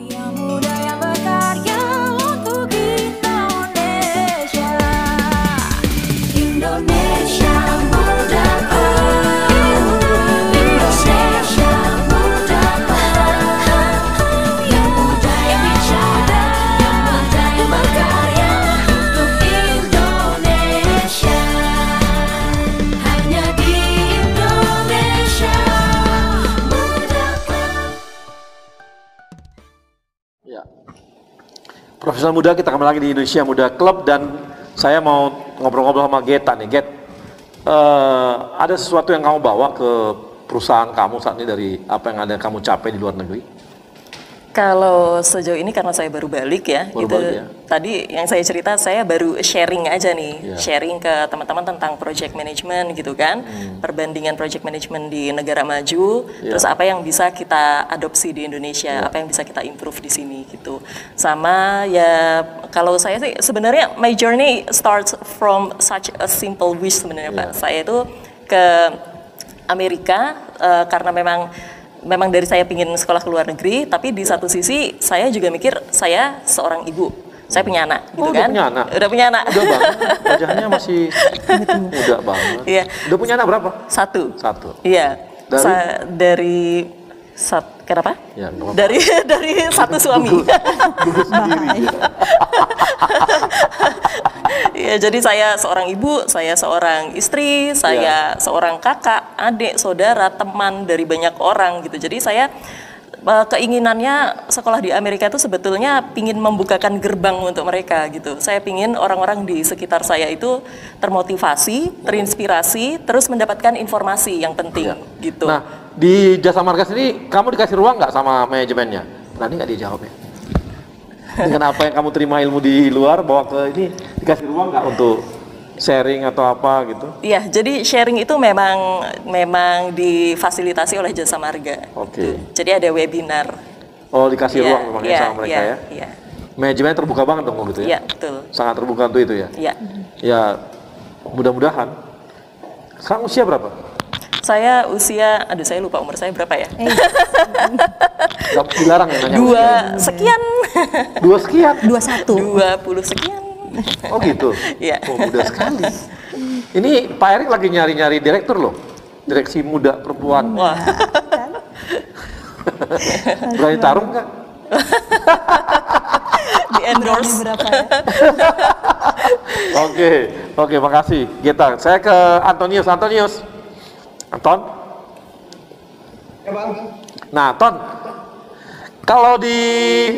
Yang muda yang berkarya untuk Indonesia. Indonesia muda, Indonesia muda, yang muda yang bicara, yang muda yang berkarya untuk Indonesia. Hanya di Indonesia muda. Ya. Profesional muda, kita kembali lagi di Indonesia Muda Club dan saya mau ngobrol-ngobrol sama Geta nih. Get, ada sesuatu yang kamu bawa ke perusahaan kamu saat ini dari apa yang ada kamu capai di luar negeri? Kalau sejauh ini karena saya baru balik ya, Baru itu balik ya. tadi yang saya cerita saya baru sharing aja nih, Iya. sharing ke teman-teman tentang project management gitu kan, perbandingan project management di negara maju, Iya. terus apa yang bisa kita adopsi di Indonesia, apa yang bisa kita improve di sini gitu. Sama ya kalau saya sih sebenarnya my journey starts from such a simple wish sebenarnya Pak. Saya itu ke Amerika karena memang dari saya pingin sekolah ke luar negeri, tapi di satu sisi saya juga mikir saya seorang ibu, saya punya anak, gitu udah kan? punya anak? Udah punya anak. Udah banget, wajahnya masih muda banget. Iya. Udah punya anak berapa? Satu. Dari? Iya. Kenapa? Ya, nggak apa-apa. Dari satu suami. Ya, jadi saya seorang ibu, saya seorang istri, saya seorang kakak, adik, saudara, teman dari banyak orang gitu. Jadi saya keinginannya sekolah di Amerika itu sebetulnya pingin membukakan gerbang untuk mereka gitu. Saya pingin orang-orang di sekitar saya itu termotivasi, terinspirasi, terus mendapatkan informasi yang penting gitu. Nah, di Jasa Marga sini kamu dikasih ruang nggak sama manajemennya? Berani nggak dia jawabnya? Dengan apa yang kamu terima ilmu di luar, bawa ke ini, dikasih ruang nggak untuk sharing atau apa gitu? Iya, jadi sharing itu memang difasilitasi oleh Jasa Marga. Oke. Jadi ada webinar. Oh, dikasih Iya, ruang memang iya, sama mereka iya, ya? iya. Manajemennya terbuka banget dong gitu ya? Iya, betul. Sangat terbuka untuk itu ya? Iya. Ya, mudah-mudahan. Sekarang usia berapa? Saya usia, aduh saya lupa umur saya berapa ya? Gak dilarang ya nanya Dua usia? sekian. 2 sekian? 20 sekian. Oh gitu? Iya. Oh, muda sekali. Ini Pak Erik lagi nyari-nyari direktur loh. Direksi muda perempuan. Wah. Berani tarung nggak? Di endorse. Oke, makasih. Geta, saya ke Antonius. Anton? Ya Bang. Nah, Ton, kalau di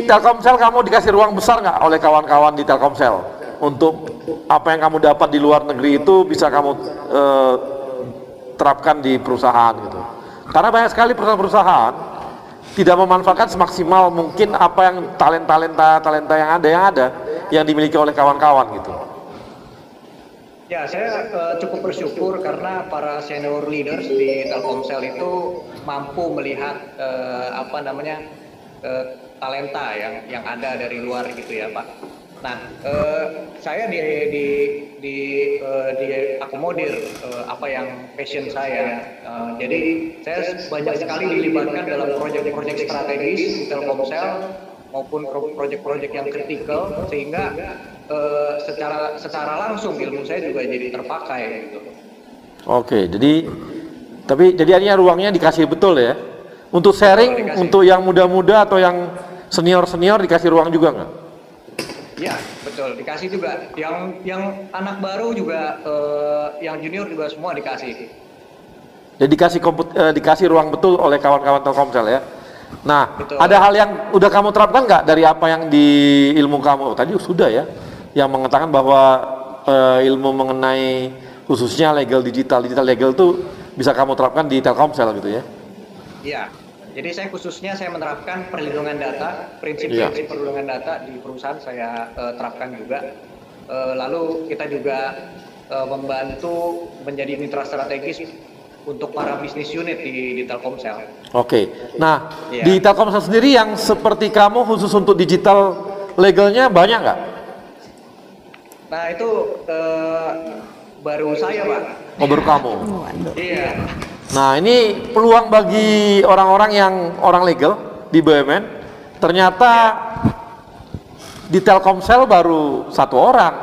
Telkomsel kamu dikasih ruang besar nggak oleh kawan-kawan di Telkomsel untuk apa yang kamu dapat di luar negeri itu bisa kamu terapkan di perusahaan gitu? Karena banyak sekali perusahaan-perusahaan tidak memanfaatkan semaksimal mungkin apa yang talenta yang dimiliki oleh kawan-kawan gitu. Ya, saya cukup bersyukur karena para senior leaders di Telkomsel itu mampu melihat talenta yang ada dari luar gitu ya, Pak. Nah, saya diakomodir apa yang passion saya. Jadi saya banyak sekali dilibatkan dalam proyek-proyek strategis di Telkomsel maupun proyek-proyek yang kritikal sehingga secara langsung ilmu saya juga jadi terpakai gitu. Oke, jadi artinya ruangnya dikasih betul ya. Untuk sharing, untuk yang muda-muda atau yang senior-senior dikasih ruang juga nggak? Ya, betul, dikasih juga. Yang anak baru juga, yang junior juga semua dikasih. Jadi dikasih ruang betul oleh kawan-kawan Telkomsel ya. Nah, ada hal yang udah kamu terapkan nggak dari apa yang di ilmu kamu? Tadi sudah ya, yang mengatakan bahwa ilmu mengenai khususnya legal digital legal tuh bisa kamu terapkan di Telkomsel gitu ya? Iya. Jadi saya menerapkan perlindungan data, prinsip-prinsip perlindungan data di perusahaan saya terapkan juga. Lalu kita juga membantu menjadi mitra strategis untuk para bisnis unit di Telkomsel. Oke. Nah, di Telkomsel sendiri yang seperti kamu khusus untuk digital legalnya banyak nggak? Nah itu baru saya, Pak. Oh, baru kamu? Iya. Nah, ini peluang bagi orang-orang yang orang legal di BUMN. Ternyata di Telkomsel baru 1 orang.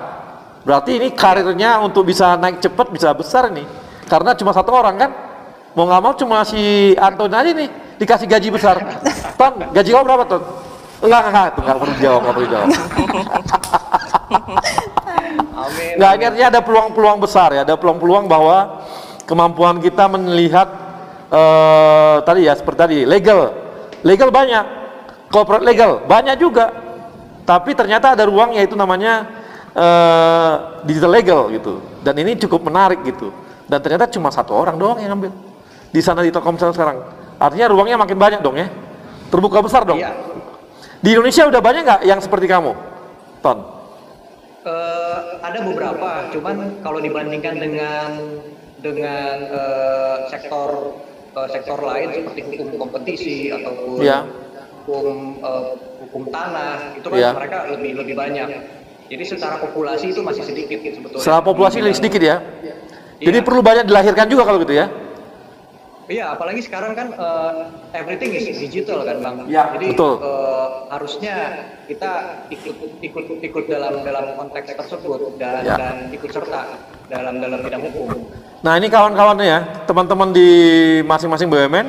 Berarti ini karirnya untuk bisa naik cepat, bisa besar nih. Karena cuma 1 orang kan? Mau nggak mau cuma si Anton aja nih dikasih gaji besar. Ton, gaji kamu berapa, Ton? Enggak, nggak perlu jawab. Nggak, ini artinya ada peluang-peluang besar ya, ada peluang-peluang bahwa kemampuan kita melihat tadi ya seperti tadi legal banyak, corporate legal banyak juga, tapi ternyata ada ruang yaitu namanya digital legal gitu, dan ini cukup menarik gitu, dan ternyata cuma 1 orang doang yang ngambil di sana di Telkomsel sekarang, artinya ruangnya makin banyak dong ya, terbuka besar dong. Di Indonesia udah banyak nggak yang seperti kamu, Ton? Ada beberapa, cuman kalau dibandingkan dengan sektor lain seperti hukum kompetisi ataupun hukum tanah itu kan mereka lebih banyak. Jadi secara populasi itu masih sedikit sebetulnya. Secara populasi lebih sedikit ya. Jadi perlu banyak dilahirkan juga kalau gitu ya. Iya, apalagi sekarang kan everything is digital kan, Bang. Jadi harusnya kita ikut dalam konteks tersebut dan ikut serta dalam bidang hukum. Nah, ini kawan-kawan ya, teman-teman di masing-masing BUMN,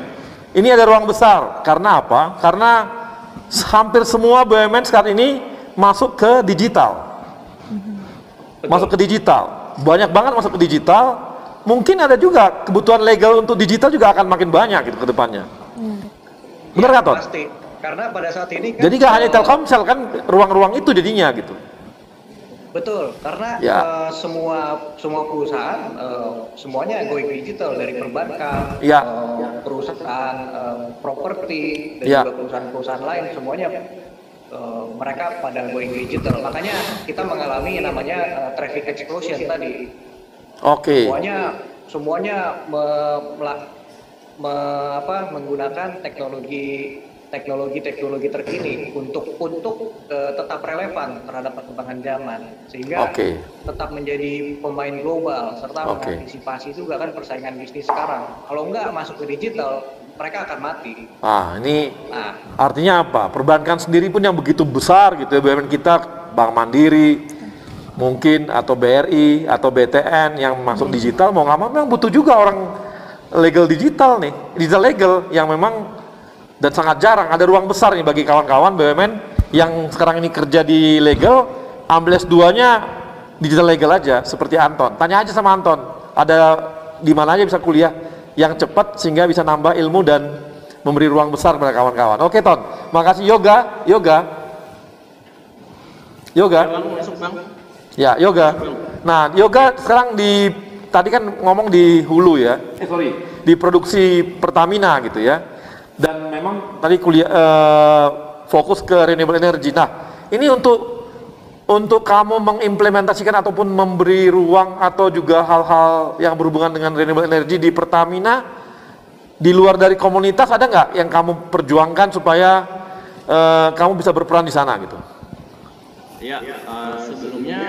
ini ada ruang besar. Karena apa? Karena hampir semua BUMN saat ini masuk ke digital. Masuk ke digital. Banyak banget masuk ke digital. Mungkin ada juga kebutuhan legal untuk digital juga akan makin banyak gitu ke depannya. Benar nggak, Ton? Pasti. Karena pada saat ini kan jadi nggak hanya Telkomsel kan ruang-ruang itu jadinya gitu. Betul, karena semua perusahaan semuanya going digital, dari perbankan, perusahaan properti dan juga perusahaan-perusahaan lain semuanya mereka pada going digital. Makanya kita mengalami namanya traffic explosion tadi. Semuanya menggunakan teknologi terkini untuk tetap relevan terhadap perkembangan zaman, sehingga tetap menjadi pemain global serta mengantisipasi juga kan persaingan bisnis sekarang. Kalau enggak masuk ke digital, mereka akan mati. Ini artinya apa? Perbankan sendiri pun yang begitu besar gitu ya, BUMN kita, Bank Mandiri mungkin atau BRI atau BTN yang masuk digital, mau nggak mau memang butuh juga orang legal digital nih, digital legal yang memang, dan sangat jarang, ada ruang besar nih bagi kawan-kawan BUMN yang sekarang ini kerja di legal, ambil S2-nya digital legal aja, seperti Anton. Tanya aja sama Anton, ada di mana aja bisa kuliah yang cepat sehingga bisa nambah ilmu dan memberi ruang besar pada kawan-kawan. Oke, Ton, makasih. Yoga. Ya, Yoga. Nah, Yoga sekarang tadi kan ngomong di hulu ya. Di produksi Pertamina gitu ya. Dan memang tadi fokus ke renewable energy. Nah, ini untuk kamu mengimplementasikan ataupun memberi ruang atau juga hal-hal yang berhubungan dengan renewable energy di Pertamina, di luar dari komunitas ada nggak yang kamu perjuangkan supaya kamu bisa berperan di sana gitu? Ya, sebelumnya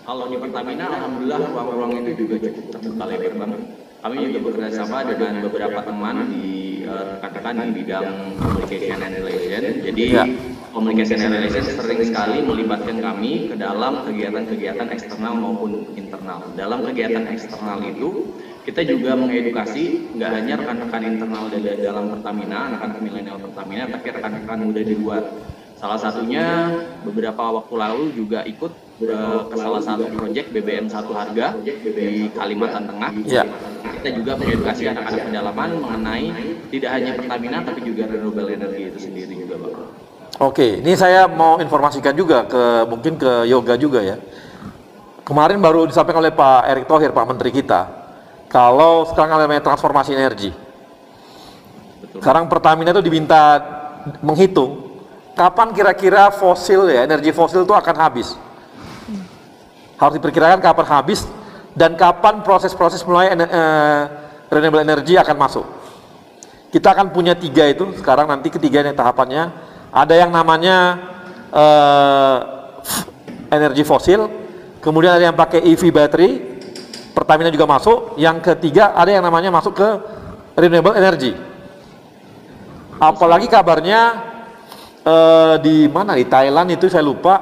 kalau di Pertamina, alhamdulillah ruang-ruang itu juga cukup terbuka lebar banget. Kami juga bekerja sama dengan beberapa teman di rekan-rekan di bidang communication and relation. Jadi communication and relation sering sekali melibatkan kami ke dalam kegiatan-kegiatan eksternal maupun internal. Dalam kegiatan eksternal itu kita juga mengedukasi nggak hanya rekan-rekan internal dalam Pertamina, anak-anak milenial Pertamina, tapi rekan-rekan muda di luar. Salah satunya beberapa waktu lalu juga ikut ke salah satu proyek BBM Satu Harga di Kalimantan Tengah. kita juga mengedukasi anak-anak pedalaman mengenai tidak hanya Pertamina tapi juga renewable energy itu sendiri juga, Bang. Oke, ini saya mau informasikan juga mungkin ke Yoga juga ya. Kemarin baru disampaikan oleh Pak Erick Thohir, Pak Menteri kita, kalau sekarang ada transformasi energi. Betul. Sekarang Pertamina itu diminta menghitung kapan kira-kira energi fosil itu akan habis. Harus diperkirakan kapan habis dan kapan proses-proses mulai renewable energy akan masuk. Kita akan punya 3 itu, sekarang nanti ketiganya tahapannya. Ada yang namanya energi fosil, kemudian ada yang pakai EV battery, Pertamina juga masuk. Yang ketiga ada yang namanya masuk ke renewable energy. Apalagi kabarnya di mana, di Thailand itu saya lupa,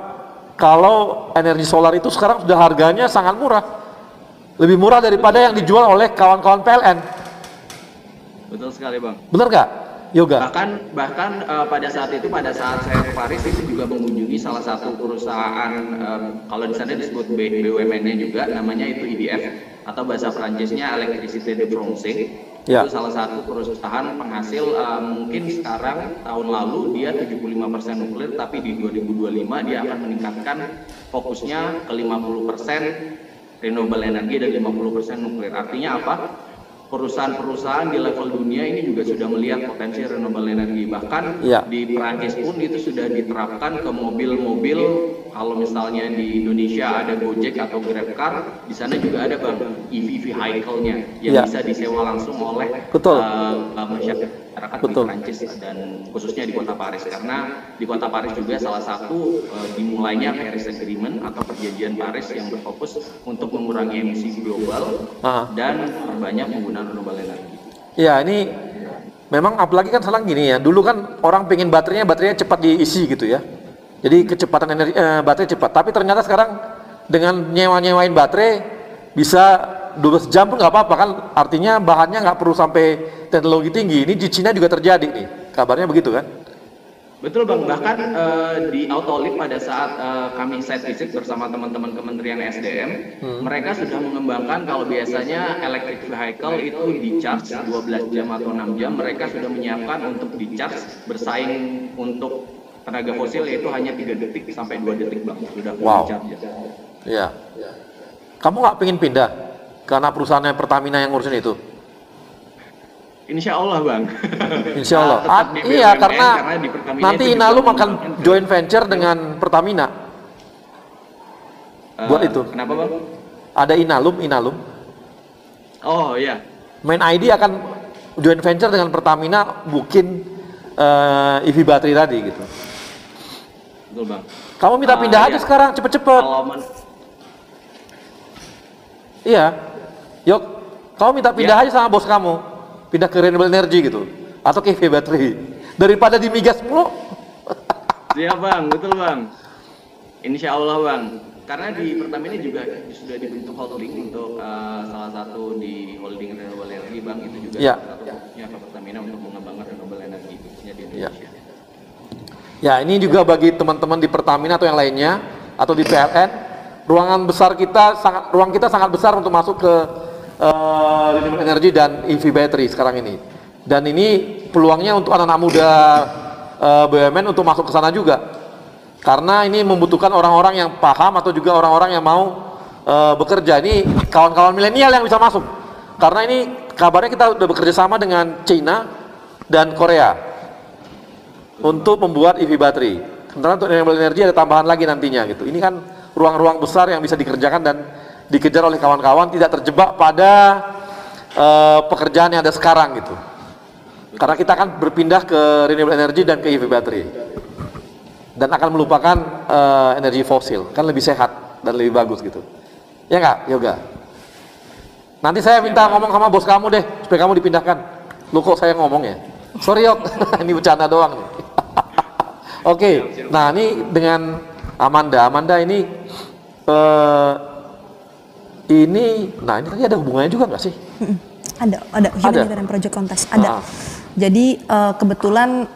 kalau energi solar itu sekarang sudah harganya sangat murah, lebih murah daripada yang dijual oleh kawan-kawan PLN. Betul sekali, Bang. Benar nggak, Yoga? Bahkan pada saat saya ke Paris itu juga mengunjungi salah satu perusahaan, kalau di sana disebut BUMN-nya juga, namanya itu EDF atau bahasa Prancisnya Electricité de France. Ya. Itu salah satu perusahaan penghasil, mungkin sekarang tahun lalu dia 75% nuklir, tapi di 2025 dia akan meningkatkan fokusnya ke 50% renewable energy dan 50% nuklir. Artinya apa? Perusahaan-perusahaan di level dunia ini juga sudah melihat potensi renewable energy. Bahkan di Perancis pun itu sudah diterapkan ke mobil-mobil. Kalau misalnya di Indonesia ada Gojek atau GrabCar, di sana juga ada, Bang, EV vehicle-nya yang bisa disewa langsung oleh masyarakat di Perancis dan khususnya di Kota Paris. Karena di Kota Paris juga salah satu dimulainya Paris Agreement atau perjanjian Paris yang berfokus untuk mengurangi emisi global dan perbanyak penggunaan renewable energy. Ya, ini memang apalagi kan sekarang gini ya. Dulu kan orang pengen baterainya cepat diisi gitu ya. Jadi kecepatan baterai cepat. Tapi ternyata sekarang dengan nyewain baterai bisa 12 jam pun nggak apa-apa kan. Artinya bahannya nggak perlu sampai teknologi tinggi. Ini di Cina juga terjadi nih. Kabarnya begitu kan? Betul, Bang. Bahkan di Autoliv pada saat kami site visit bersama teman-teman Kementerian SDM, mereka sudah mengembangkan kalau biasanya electric vehicle itu di-charge 12 jam atau 6 jam, mereka sudah menyiapkan untuk di-charge bersaing untuk tenaga fosil yaitu hanya 3 detik sampai 2 detik, Bang. Sudah di-charge. Iya. Kamu nggak pengen pindah karena perusahaannya Pertamina yang ngurusin itu? Insya Allah, Bang. Insya Allah. Iya, karena nanti Inalum akan joint venture dengan Pertamina. Buat itu. Kenapa, Bang? Ada Inalum. Oh iya. Main ID akan joint venture dengan Pertamina bikin EV battery tadi gitu. Betul, Bang. Kamu minta pindah aja sekarang, cepet-cepet. Iya. Yok, kamu minta pindah aja sama bos kamu. Pindah ke renewable energy gitu. Atau ke EV battery. Daripada di migas mulu. Iya, Bang. Betul, Bang. Insya Allah, Bang. Karena di Pertamina juga sudah dibentuk holding untuk salah satu di holding renewable energy, Bang. Itu juga salah satu fokusnya ke Pertamina untuk mengembangkan renewable energy khususnya di Indonesia. Ya, ini juga bagi teman-teman di Pertamina atau yang lainnya atau di PLN, ruang kita sangat besar untuk masuk ke renewable energy dan EV battery sekarang ini. Dan ini peluangnya untuk anak-anak muda BUMN untuk masuk ke sana juga. Karena ini membutuhkan orang-orang yang paham atau juga orang-orang yang mau bekerja. Ini kawan-kawan milenial yang bisa masuk. Karena ini kabarnya kita sudah bekerja sama dengan China dan Korea untuk membuat EV battery. Sementara untuk renewable energy ada tambahan lagi nantinya gitu. Ini kan ruang-ruang besar yang bisa dikerjakan dan dikejar oleh kawan-kawan, tidak terjebak pada pekerjaan yang ada sekarang gitu. Karena kita akan berpindah ke renewable energy dan ke EV battery. Dan akan melupakan energi fosil, kan lebih sehat dan lebih bagus gitu. Ya nggak, Yoga? Nanti saya minta ngomong sama bos kamu deh, supaya kamu dipindahkan. Lu kok saya ngomong ya? Sorry, Yok, ini bercanda doang nih. Oke, nah ini dengan Amanda ini nah ini tadi ada hubungannya juga nggak sih? Ada humanitarian project contest ada. Jadi kebetulan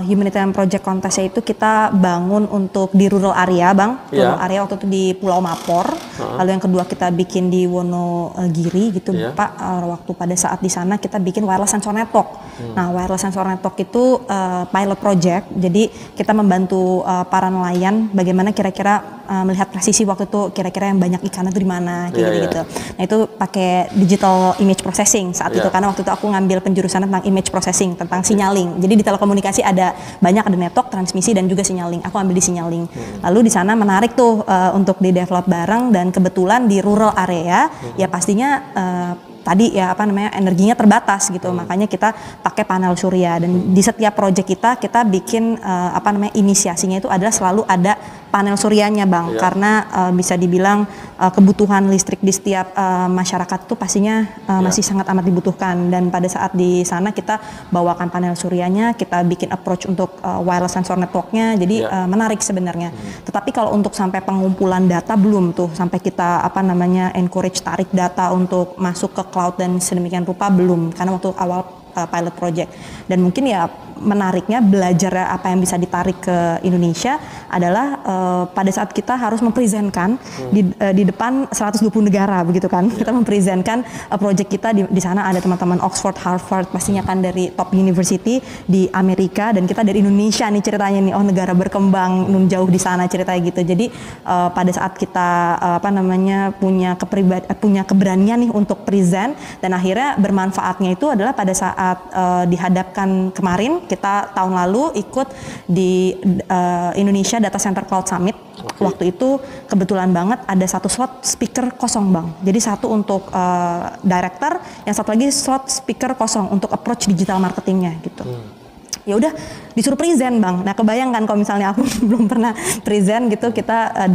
humanitarian project contestnya itu kita bangun untuk di rural area, Bang. Rural area waktu itu di Pulau Mapor. Lalu yang kedua kita bikin di Wonogiri gitu Pak, waktu pada saat di sana kita bikin wireless sensor network. Nah wireless sensor network itu pilot project, jadi kita membantu para nelayan bagaimana kira-kira melihat presisi waktu itu kira-kira yang banyak ikan itu di mana gitu. Nah itu pakai digital image processing saat itu, karena waktu itu aku ngambil penjurusan tentang image processing, tentang signaling. Jadi di telekomunikasi ada network, transmisi dan juga signaling. Aku ambil di signaling. Lalu di sana menarik tuh untuk di develop bareng, dan kebetulan di rural area ya pastinya tadi ya energinya terbatas gitu, makanya kita pakai panel surya. Dan di setiap proyek kita bikin inisiasinya itu adalah selalu ada panel suryanya Bang, karena bisa dibilang kebutuhan listrik di setiap masyarakat itu pastinya masih sangat amat dibutuhkan. Dan pada saat di sana kita bawakan panel suryanya, kita bikin approach untuk wireless sensor networknya, jadi menarik sebenarnya. Tetapi kalau untuk sampai pengumpulan data belum tuh, sampai kita encourage tarik data untuk masuk ke cloud dan sedemikian rupa belum, karena waktu awal pilot project. Dan mungkin ya menariknya belajar apa yang bisa ditarik ke Indonesia adalah pada saat kita harus mempresentkan di depan 120 negara begitu kan. Kita mempresentkan project kita di sana ada teman-teman Oxford, Harvard, pastinya kan dari top university di Amerika, dan kita dari Indonesia nih ceritanya nih, negara berkembang jauh di sana ceritanya gitu. Jadi pada saat kita punya keberanian nih untuk present, dan akhirnya bermanfaatnya itu adalah pada saat dihadapkan kemarin, kita tahun lalu ikut di Indonesia Data Center Cloud Summit. Waktu itu kebetulan banget ada satu slot speaker kosong Bang. Jadi satu untuk director, yang satu lagi slot speaker kosong untuk approach digital marketingnya gitu. Ya udah disuruh present Bang. Nah kebayangkan kalau misalnya aku belum pernah present gitu, kita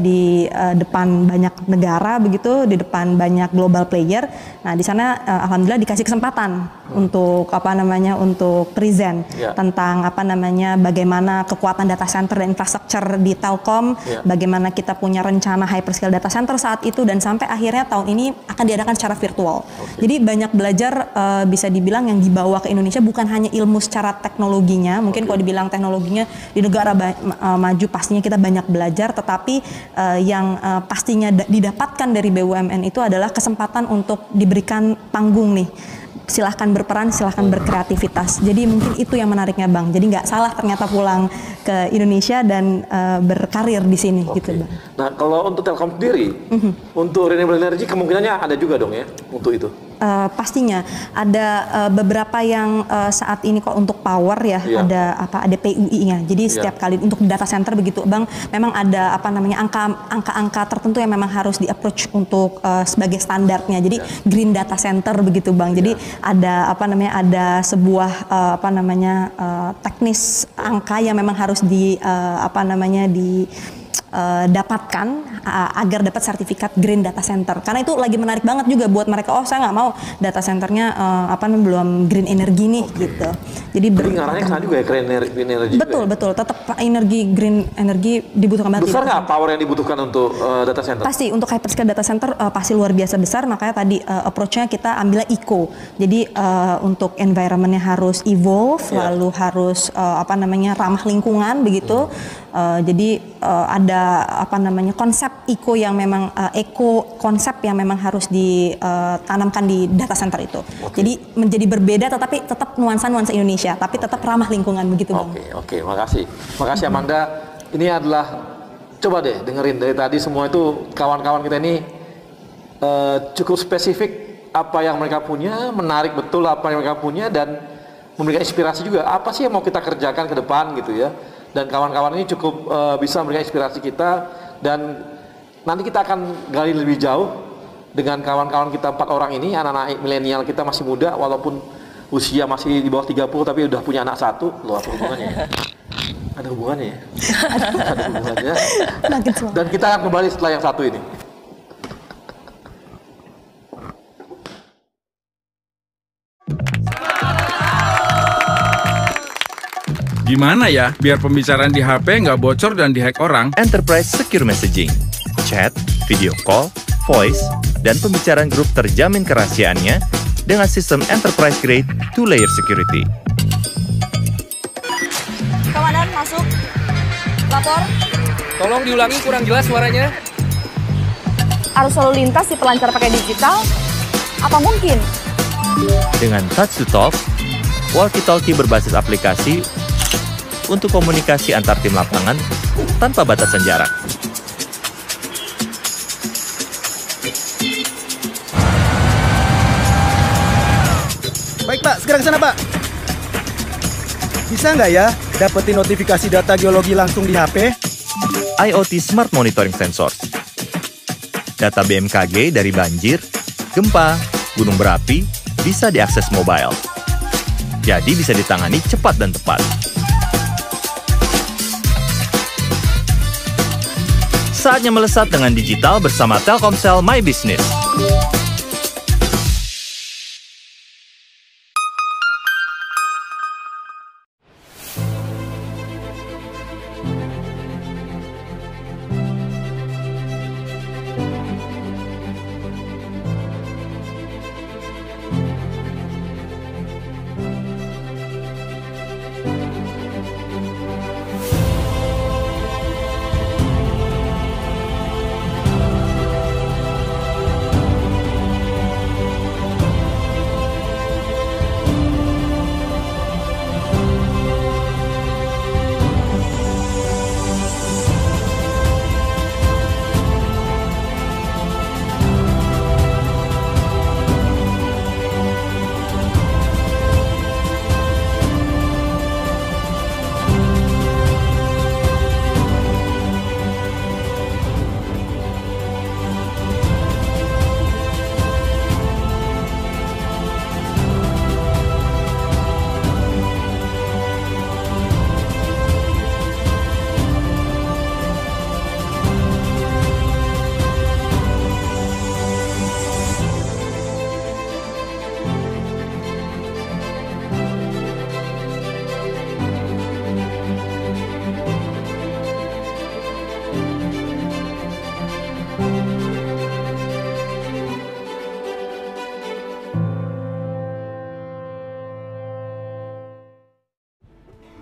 di depan banyak negara begitu, di depan banyak global player. Nah di sana alhamdulillah dikasih kesempatan untuk untuk present tentang bagaimana kekuatan data center dan infrastruktur di Telkom, bagaimana kita punya rencana hyperscale data center saat itu, dan sampai akhirnya tahun ini akan diadakan secara virtual. Jadi banyak belajar bisa dibilang yang dibawa ke Indonesia bukan hanya ilmu secara teknologinya, mungkin kalau dibilang teknologinya di negara maju pastinya kita banyak belajar, tetapi yang pastinya didapatkan dari BUMN itu adalah kesempatan untuk diberikan panggung nih. Silahkan berperan, silahkan berkreativitas. Jadi mungkin itu yang menariknya Bang. Jadi nggak salah ternyata pulang ke Indonesia dan berkarir di sini gitu Bang. Nah kalau untuk Telkom sendiri, untuk renewable energy kemungkinannya ada juga dong ya untuk itu? Pastinya ada beberapa yang saat ini kok untuk power ya, ada PUI-nya. Jadi setiap kali untuk data center begitu Bang, memang ada angka-angka tertentu yang memang harus di-approach untuk sebagai standarnya. Jadi green data center begitu Bang. Jadi ada ada sebuah teknis angka yang memang harus dapatkan agar dapat sertifikat green data center, karena itu lagi menarik banget juga buat mereka. Saya nggak mau data centernya belum green energy nih gitu. Jadi ngarahnya ke sana juga ya, green energy. Betul, tetap green energy dibutuhkan banget. Besar nggak power yang dibutuhkan untuk data center? Pasti untuk hyperscale data center pasti luar biasa besar, makanya tadi approach-nya kita ambilnya eco. Jadi untuk environment-nya harus evolve, lalu harus ramah lingkungan begitu. Jadi ada konsep eco yang memang konsep yang memang harus ditanamkan di data center itu. Jadi menjadi berbeda tetapi tetap nuansa Indonesia, tapi tetap ramah lingkungan begitu Bang. Oke, makasih Amanda. Ini adalah, coba deh dengerin dari tadi semua itu kawan-kawan kita ini cukup spesifik apa yang mereka punya, menarik betul apa yang mereka punya, dan memberikan inspirasi juga apa sih yang mau kita kerjakan ke depan gitu ya. Dan kawan-kawan ini cukup bisa memberikan inspirasi kita, dan nanti kita akan gali lebih jauh dengan kawan-kawan kita 4 orang ini, anak-anak milenial kita masih muda walaupun usia masih di bawah 30 tapi udah punya anak 1. Loh, apa hubungannya? Ada hubungannya ya? Ada hubungannya. Dan kita akan kembali setelah yang satu ini. Gimana ya biar pembicaraan di HP nggak bocor dan dihack orang? Enterprise Secure Messaging, chat, video call, voice, dan pembicaraan grup terjamin kerahasiaannya dengan sistem enterprise grade 2-layer security. Komandan masuk. Lapor. Tolong diulangi, kurang jelas suaranya. arus lalu lintas dipelancar pakai digital? Apa mungkin? Dengan Touch to Talk, walkie-talkie berbasis aplikasi untuk komunikasi antar tim lapangan tanpa batasan jarak. Baik Pak, segera ke sana Pak. Bisa nggak ya dapetin notifikasi data geologi langsung di HP? IoT Smart Monitoring Sensors. Data BMKG dari banjir, gempa, gunung berapi bisa diakses mobile. Jadi bisa ditangani cepat dan tepat. Saatnya melesat dengan digital bersama Telkomsel My Business.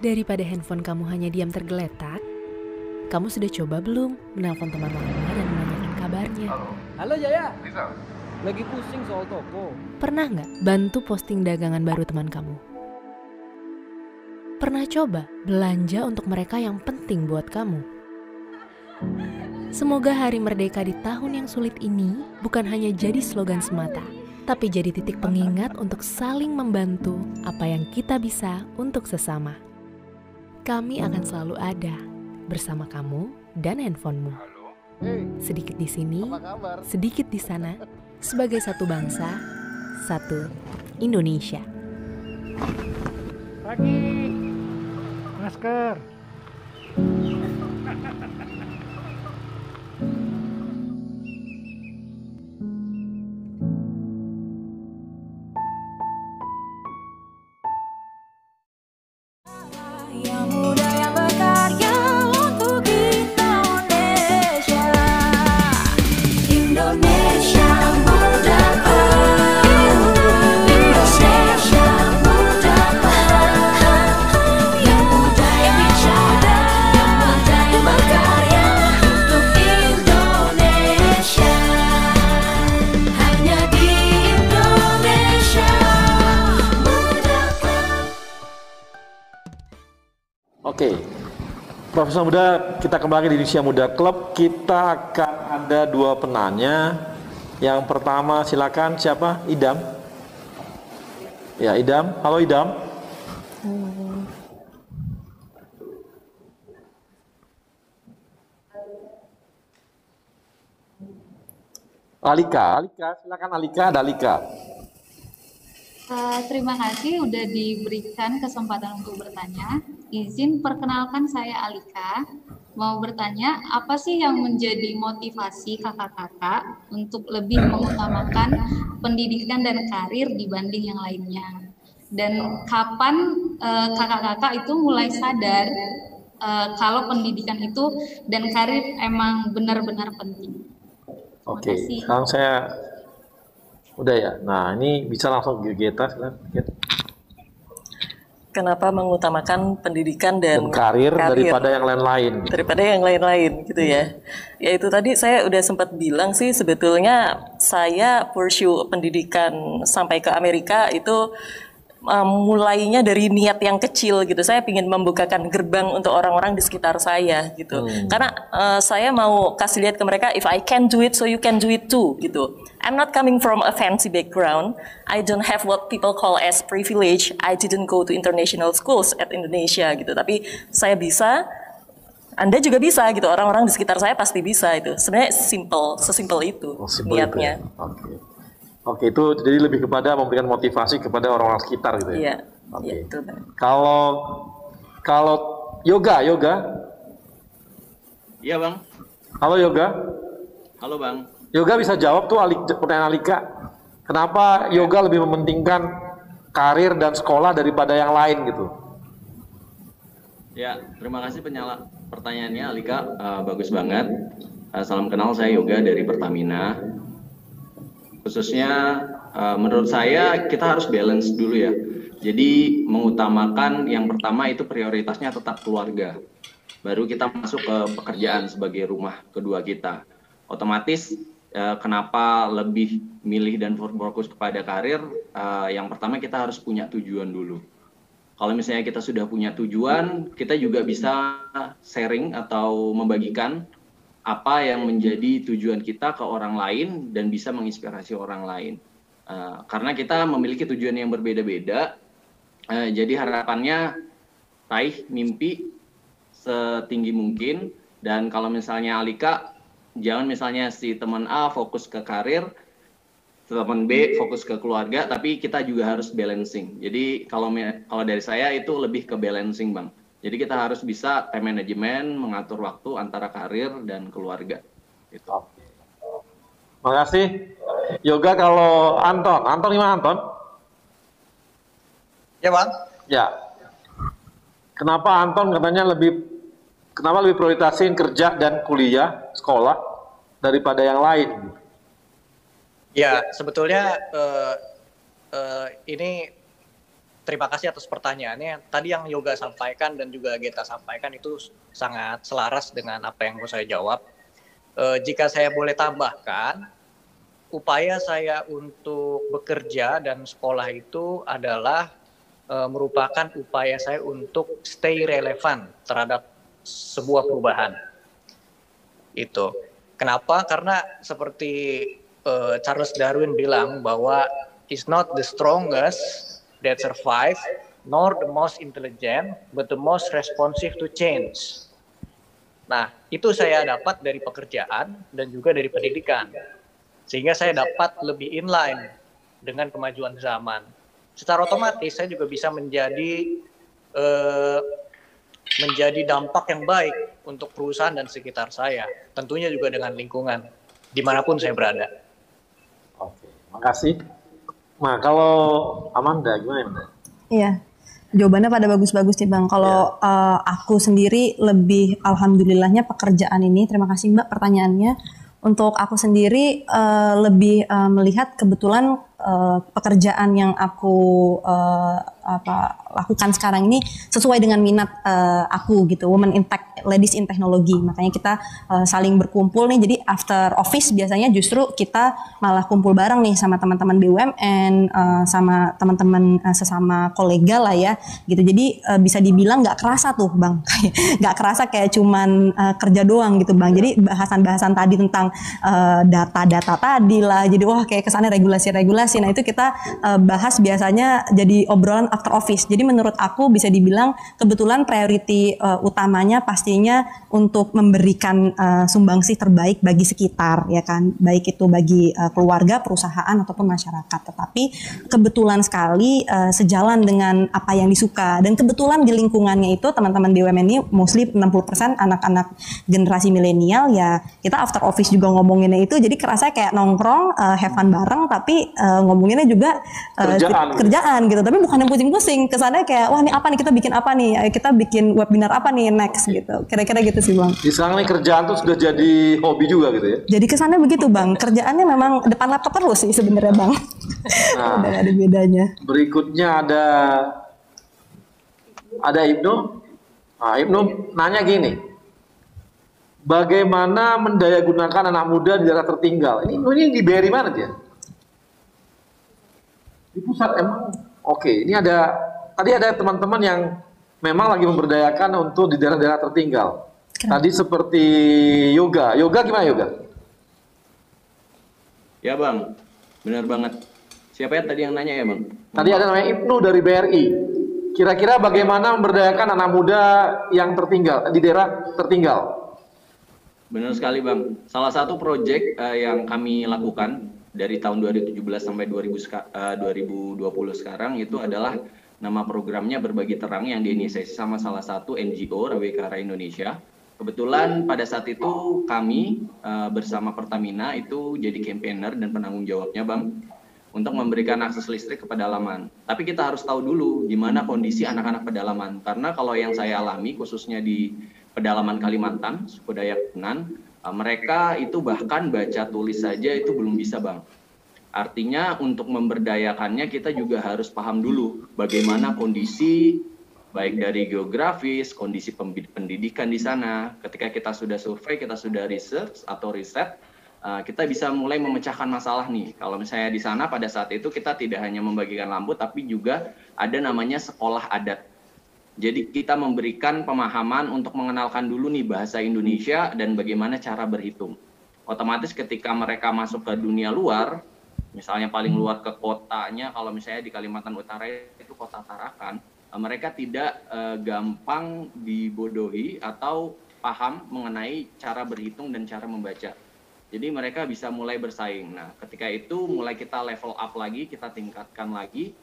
Daripada handphone kamu hanya diam tergeletak, kamu sudah coba belum menelpon teman lama dan menanyakan kabarnya? Halo Jaya, lagi pusing soal toko. Pernah nggak bantu posting dagangan baru teman kamu? Pernah coba belanja untuk mereka yang penting buat kamu? Semoga Hari Merdeka di tahun yang sulit ini bukan hanya jadi slogan semata, tapi jadi titik pengingat untuk saling membantu apa yang kita bisa untuk sesama. Kami akan selalu ada bersama kamu dan handphonemu. Sedikit di sini, sedikit di sana, sebagai satu bangsa, satu Indonesia. Pagi, masker. Yang muda yang berkarya untuk Indonesia. Indonesia mudaku. Indonesia mudaku. Yang muda yang bicara, yang muda yang berkarya untuk Indonesia. Hanya di Indonesia mudaku. Oke, Profesor Muda, kita kembali di Indonesia Muda Club. Kita akan ada dua penanya. Yang pertama silakan, siapa? Idam. Ya, Idam. Halo Idam. Alika, silakan Alika, ada Alika. Terima kasih udah diberikan kesempatan untuk bertanya. Izin perkenalkan saya Alika. Mau bertanya, apa sih yang menjadi motivasi kakak-kakak untuk lebih mengutamakan pendidikan dan karir dibanding yang lainnya? Dan kapan kakak-kakak itu mulai sadar kalau pendidikan itu dan karir emang benar-benar penting? Oke, sekarang saya udah ya. Nah, ini bisa langsung Geta. Kenapa mengutamakan pendidikan dan karir daripada yang lain-lain? Daripada yang lain-lain gitu ya. Ya itu tadi saya udah sempat bilang sih, sebetulnya saya pursue pendidikan sampai ke Amerika itu mulainya dari niat yang kecil gitu. Saya ingin membukakan gerbang untuk orang-orang di sekitar saya gitu. Karena saya mau kasih lihat ke mereka, if I can do it, so you can do it too gitu. I'm not coming from a fancy background. I don't have what people call as privilege. I didn't go to international schools at Indonesia gitu. Tapi saya bisa, Anda juga bisa gitu. Orang-orang di sekitar saya pasti bisa itu. Sebenarnya sesimpel itu niatnya. Oke, itu jadi lebih kepada memberikan motivasi kepada orang-orang sekitar gitu ya. Iya. Iya, itu. Kalau yoga. Iya, Bang. Halo Yoga. Halo, Bang. Yoga bisa jawab tuh pertanyaan Alika. Kenapa yoga lebih mementingkan karir dan sekolah daripada yang lain gitu? Ya, terima kasih pertanyaannya Alika. Bagus banget. Salam kenal, saya Yoga dari Pertamina. Khususnya menurut saya kita harus balance dulu ya. Jadi mengutamakan yang pertama itu prioritasnya tetap keluarga. Baru kita masuk ke pekerjaan sebagai rumah kedua kita. Otomatis kenapa lebih milih dan fokus kepada karir? Yang pertama kita harus punya tujuan dulu. Kalau misalnya kita sudah punya tujuan, kita juga bisa sharing atau membagikan apa yang menjadi tujuan kita ke orang lain dan bisa menginspirasi orang lain. Karena kita memiliki tujuan yang berbeda-beda, jadi harapannya raih mimpi setinggi mungkin. Dan kalau misalnya Alika, jangan misalnya si teman A fokus ke karir, teman B fokus ke keluarga, tapi kita juga harus balancing. Jadi kalau dari saya itu lebih ke balancing, Bang. Jadi kita harus bisa time management, mengatur waktu antara karir dan keluarga. Gitu. Makasih. Yoga, kalau Anton gimana Anton? Ya Bang. Ya. Kenapa Anton katanya lebih prioritasin kerja dan kuliah, sekolah daripada yang lain? Ya, sebetulnya ini terima kasih atas pertanyaannya. Tadi yang Yoga sampaikan dan juga Geta sampaikan itu sangat selaras dengan apa yang mau saya jawab. Jika saya boleh tambahkan, upaya saya untuk bekerja dan sekolah itu adalah merupakan upaya saya untuk stay relevan terhadap sebuah perubahan. Itu. Kenapa? Karena seperti Charles Darwin bilang bahwa it's not the strongest that survive, nor the most intelligent, but the most responsive to change. Nah, itu saya dapat dari pekerjaan dan juga dari pendidikan. Sehingga saya dapat lebih inline dengan kemajuan zaman. Secara otomatis saya juga bisa menjadi dampak yang baik untuk perusahaan dan sekitar saya. Tentunya juga dengan lingkungan, dimanapun saya berada. Oke, makasih. Nah, kalau Amanda gimana? Iya, jawabannya pada bagus-bagus nih Bang. Kalau aku sendiri lebih alhamdulillahnya pekerjaan ini, terima kasih Mbak pertanyaannya. Untuk aku sendiri lebih melihat kebetulan pekerjaan yang aku lakukan sekarang ini sesuai dengan minat aku gitu, Women in Tech, Ladies in Technology. Makanya kita saling berkumpul nih. Jadi after office biasanya justru kita malah kumpul bareng nih sama teman-teman BUMN, sama teman-teman sesama kolega lah ya gitu. Jadi bisa dibilang nggak kerasa tuh Bang, nggak kerasa kayak cuman kerja doang gitu Bang. Jadi bahasan-bahasan tadi tentang data-data tadi lah. Jadi wah kayak kesannya regulasi-regulasi. Nah itu kita bahas biasanya jadi obrolan after office. Jadi menurut aku bisa dibilang kebetulan priority utamanya pastinya untuk memberikan sumbangsih terbaik bagi sekitar ya kan. Baik itu bagi keluarga, perusahaan ataupun masyarakat. Tetapi kebetulan sekali sejalan dengan apa yang disuka. Dan kebetulan di lingkungannya itu teman-teman BUMN ini mostly 60% anak-anak generasi milenial ya. Kita after office juga ngomonginnya itu jadi kerasa kayak nongkrong, have fun bareng tapi ngomonginnya juga kerjaan gitu. Tapi bukan yang pusing-pusing, kesannya kayak wah ini apa nih, kita bikin apa nih, kita bikin webinar apa nih next gitu. Kira-kira gitu sih Bang. Sekarang nih kerjaan tuh sudah jadi hobi juga gitu ya. Jadi kesannya begitu Bang. Kerjaannya memang depan laptop terus sih sebenarnya Bang. Nah, udah ada bedanya. Berikutnya ada Ada Ibnu? Nah, Ibnu nanya gini, bagaimana mendayagunakan anak muda di daerah tertinggal? Ini di BRI mana dia? Di pusat emang? Oke, ini tadi ada teman-teman yang memang lagi memberdayakan untuk di daerah-daerah tertinggal. Tadi seperti yoga. Yoga gimana yoga? Ya Bang, benar banget. Siapa ya tadi yang nanya ya Bang? Tadi ada namanya Ibnu dari BRI. Kira-kira bagaimana memberdayakan anak muda yang tertinggal, di daerah tertinggal? Benar sekali Bang. Salah satu proyek yang kami lakukan dari tahun 2017 sampai 2020 sekarang itu adalah nama programnya Berbagi Terang yang diinisiasi sama salah satu NGO Rawekara Indonesia. Kebetulan pada saat itu kami bersama Pertamina itu jadi campaigner dan penanggung jawabnya Bang untuk memberikan akses listrik ke pedalaman. Tapi kita harus tahu dulu gimana kondisi anak-anak pedalaman. Karena kalau yang saya alami khususnya di pedalaman Kalimantan, suku Dayak Penan, mereka itu bahkan baca tulis saja itu belum bisa Bang. Artinya untuk memberdayakannya kita juga harus paham dulu bagaimana kondisi baik dari geografis, kondisi pendidikan di sana. Ketika kita sudah survei, kita sudah research atau riset, kita bisa mulai memecahkan masalah nih. Kalau misalnya di sana pada saat itu kita tidak hanya membagikan lampu, tapi juga ada namanya sekolah adat. Jadi kita memberikan pemahaman untuk mengenalkan dulu nih bahasa Indonesia dan bagaimana cara berhitung. Otomatis ketika mereka masuk ke dunia luar, misalnya paling luar ke kotanya, kalau misalnya di Kalimantan Utara itu kota Tarakan, mereka tidak gampang dibodohi atau paham mengenai cara berhitung dan cara membaca. Jadi mereka bisa mulai bersaing. Nah, ketika itu mulai kita level up lagi, kita tingkatkan lagi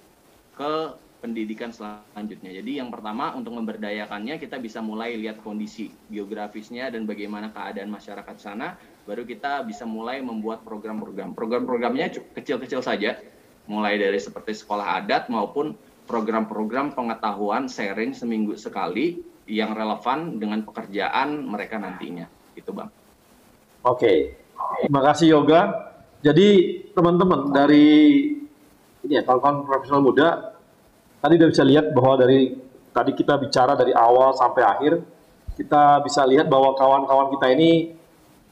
ke pendidikan selanjutnya. Jadi yang pertama untuk memberdayakannya kita bisa mulai lihat kondisi geografisnya dan bagaimana keadaan masyarakat sana, baru kita bisa mulai membuat program-program. Program-programnya kecil-kecil saja, mulai dari seperti sekolah adat maupun program-program pengetahuan sharing seminggu sekali yang relevan dengan pekerjaan mereka nantinya. Itu Bang. Oke. Terima kasih Yoga. Jadi teman-teman dari ini ya kawan-kawan profesional muda, tadi udah bisa lihat bahwa dari tadi kita bicara dari awal sampai akhir, kita bisa lihat bahwa kawan-kawan kita ini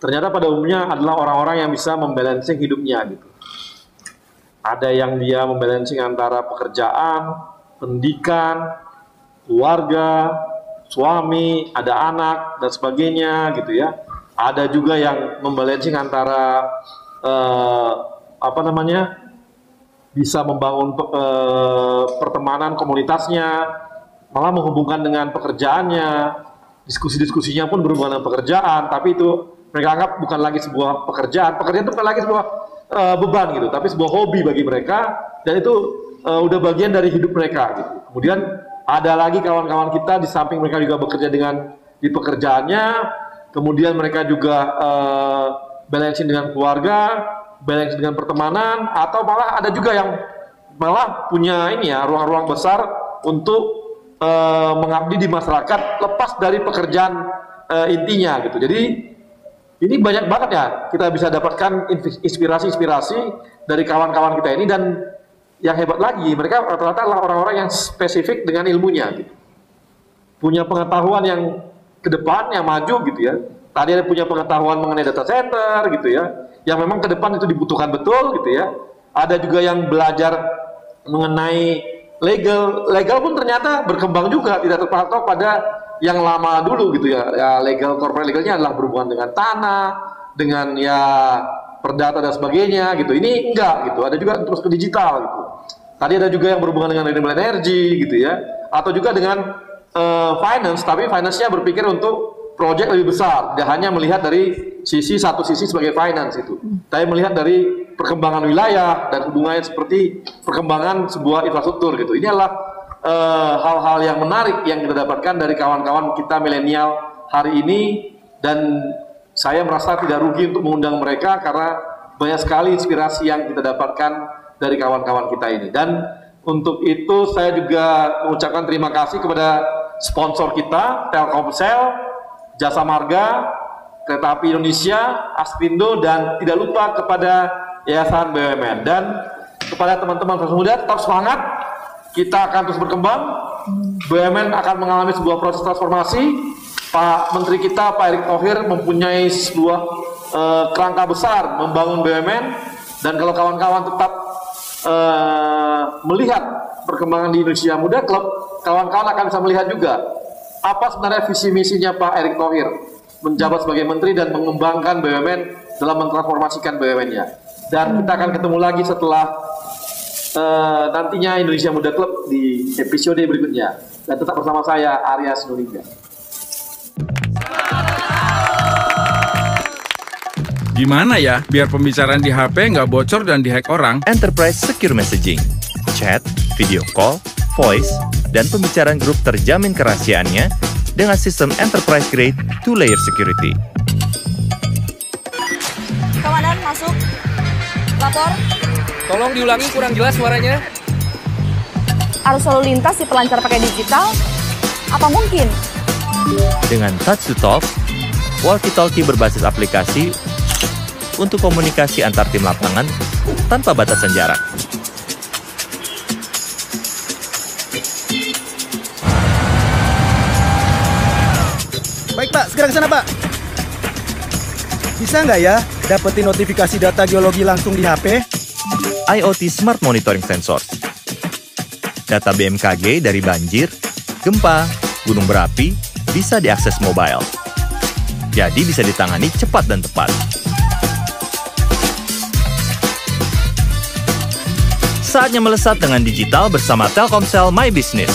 ternyata pada umumnya adalah orang-orang yang bisa membalancing hidupnya gitu. Ada yang dia membalancing antara pekerjaan, pendidikan, keluarga, suami, ada anak dan sebagainya gitu ya. Ada juga yang membalancing antara bisa membangun pertemanan komunitasnya, malah menghubungkan dengan pekerjaannya, diskusi-diskusinya pun berhubungan dengan pekerjaan, tapi itu mereka anggap bukan lagi sebuah pekerjaan itu bukan lagi sebuah beban gitu, tapi sebuah hobi bagi mereka, dan itu udah bagian dari hidup mereka gitu. Kemudian ada lagi kawan-kawan kita di samping mereka juga bekerja di pekerjaannya, kemudian mereka juga balancing dengan keluarga, balancing dengan pertemanan, atau malah ada juga yang malah punya ruang-ruang besar untuk mengabdi di masyarakat lepas dari pekerjaan intinya gitu. Jadi ini banyak banget ya kita bisa dapatkan inspirasi-inspirasi dari kawan-kawan kita ini, dan yang hebat lagi mereka rata-rata adalah orang-orang yang spesifik dengan ilmunya gitu. Punya pengetahuan yang ke depan yang maju gitu ya. Tadi ada punya pengetahuan mengenai data center gitu ya, yang memang ke depan itu dibutuhkan betul gitu ya. Ada juga yang belajar mengenai legal pun ternyata berkembang juga, tidak terpatok pada yang lama dulu gitu ya. Ya legal, corporate legalnya adalah berhubungan dengan tanah, dengan ya perdata dan sebagainya gitu. Ini enggak gitu. Ada juga terus ke digital gitu. Tadi ada juga yang berhubungan dengan renewable energy gitu ya, atau juga dengan finance, tapi finance-nya berpikir untuk proyek lebih besar, tidak hanya melihat dari satu sisi sebagai finance itu, tapi melihat dari perkembangan wilayah dan hubungannya seperti perkembangan sebuah infrastruktur gitu. Ini adalah hal-hal yang menarik yang kita dapatkan dari kawan-kawan kita milenial hari ini, dan saya merasa tidak rugi untuk mengundang mereka karena banyak sekali inspirasi yang kita dapatkan dari kawan-kawan kita ini. Dan untuk itu saya juga mengucapkan terima kasih kepada sponsor kita, Telkomsel, Jasa Marga, Kereta Api Indonesia, Aspindo, dan tidak lupa kepada Yayasan BUMN. Dan kepada teman-teman profesional muda, tetap semangat, kita akan terus berkembang, BUMN akan mengalami sebuah proses transformasi. Pak Menteri kita, Pak Erick Thohir, mempunyai sebuah kerangka besar membangun BUMN, dan kalau kawan-kawan tetap melihat perkembangan di Indonesia Muda Club, kawan-kawan akan bisa melihat juga apa sebenarnya visi misinya Pak Erick Thohir menjabat sebagai Menteri dan mengembangkan BUMN dalam mentransformasikan BUMN-nya. Dan kita akan ketemu lagi setelah nantinya Indonesia Muda Club di episode berikutnya. Dan tetap bersama saya, Arya Sinulinga. Gimana ya biar pembicaraan di HP nggak bocor dan dihack orang? Enterprise Secure Messaging, chat, video call, voice, dan pembicaraan grup terjamin kerahasiaannya dengan sistem enterprise grade 2-layer security. Komandan, masuk. Lapor. Tolong diulangi, kurang jelas suaranya. Arus lalu lintas di pelancar pakai digital? Apa mungkin? Dengan Touch to Talk, walkie-talkie berbasis aplikasi untuk komunikasi antar tim lapangan tanpa batasan jarak. Baik Pak, segera ke sana Pak. Bisa nggak ya dapetin notifikasi data geologi langsung di HP? IoT Smart Monitoring Sensors. Data BMKG dari banjir, gempa, gunung berapi bisa diakses mobile. Jadi bisa ditangani cepat dan tepat. Saatnya melesat dengan digital bersama Telkomsel My Business.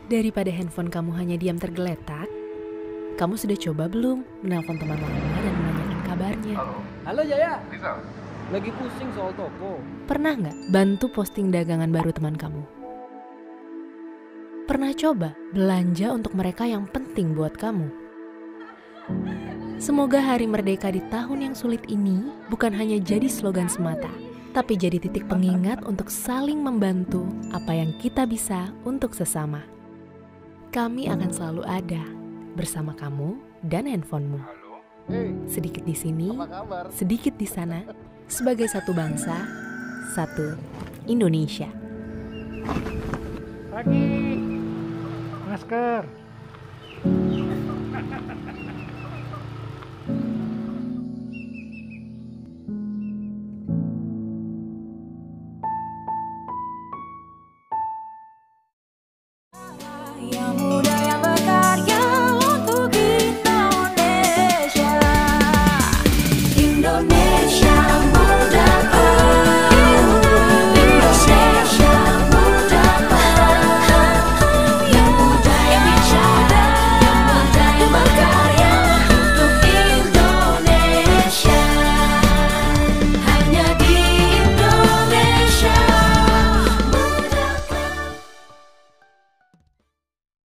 Daripada handphone kamu hanya diam tergeletak, kamu sudah coba belum menelpon teman lama dan menanyakan kabarnya? Halo Jaya. Lagi pusing soal toko. Pernah nggak bantu posting dagangan baru teman kamu? Pernah coba belanja untuk mereka yang penting buat kamu? Semoga Hari Merdeka di tahun yang sulit ini bukan hanya jadi slogan semata, tapi jadi titik pengingat untuk saling membantu apa yang kita bisa untuk sesama. Kami akan selalu ada bersama kamu dan handphonemu. Sedikit di sini, sedikit di sana, sebagai satu bangsa, satu Indonesia. Pagi, masker.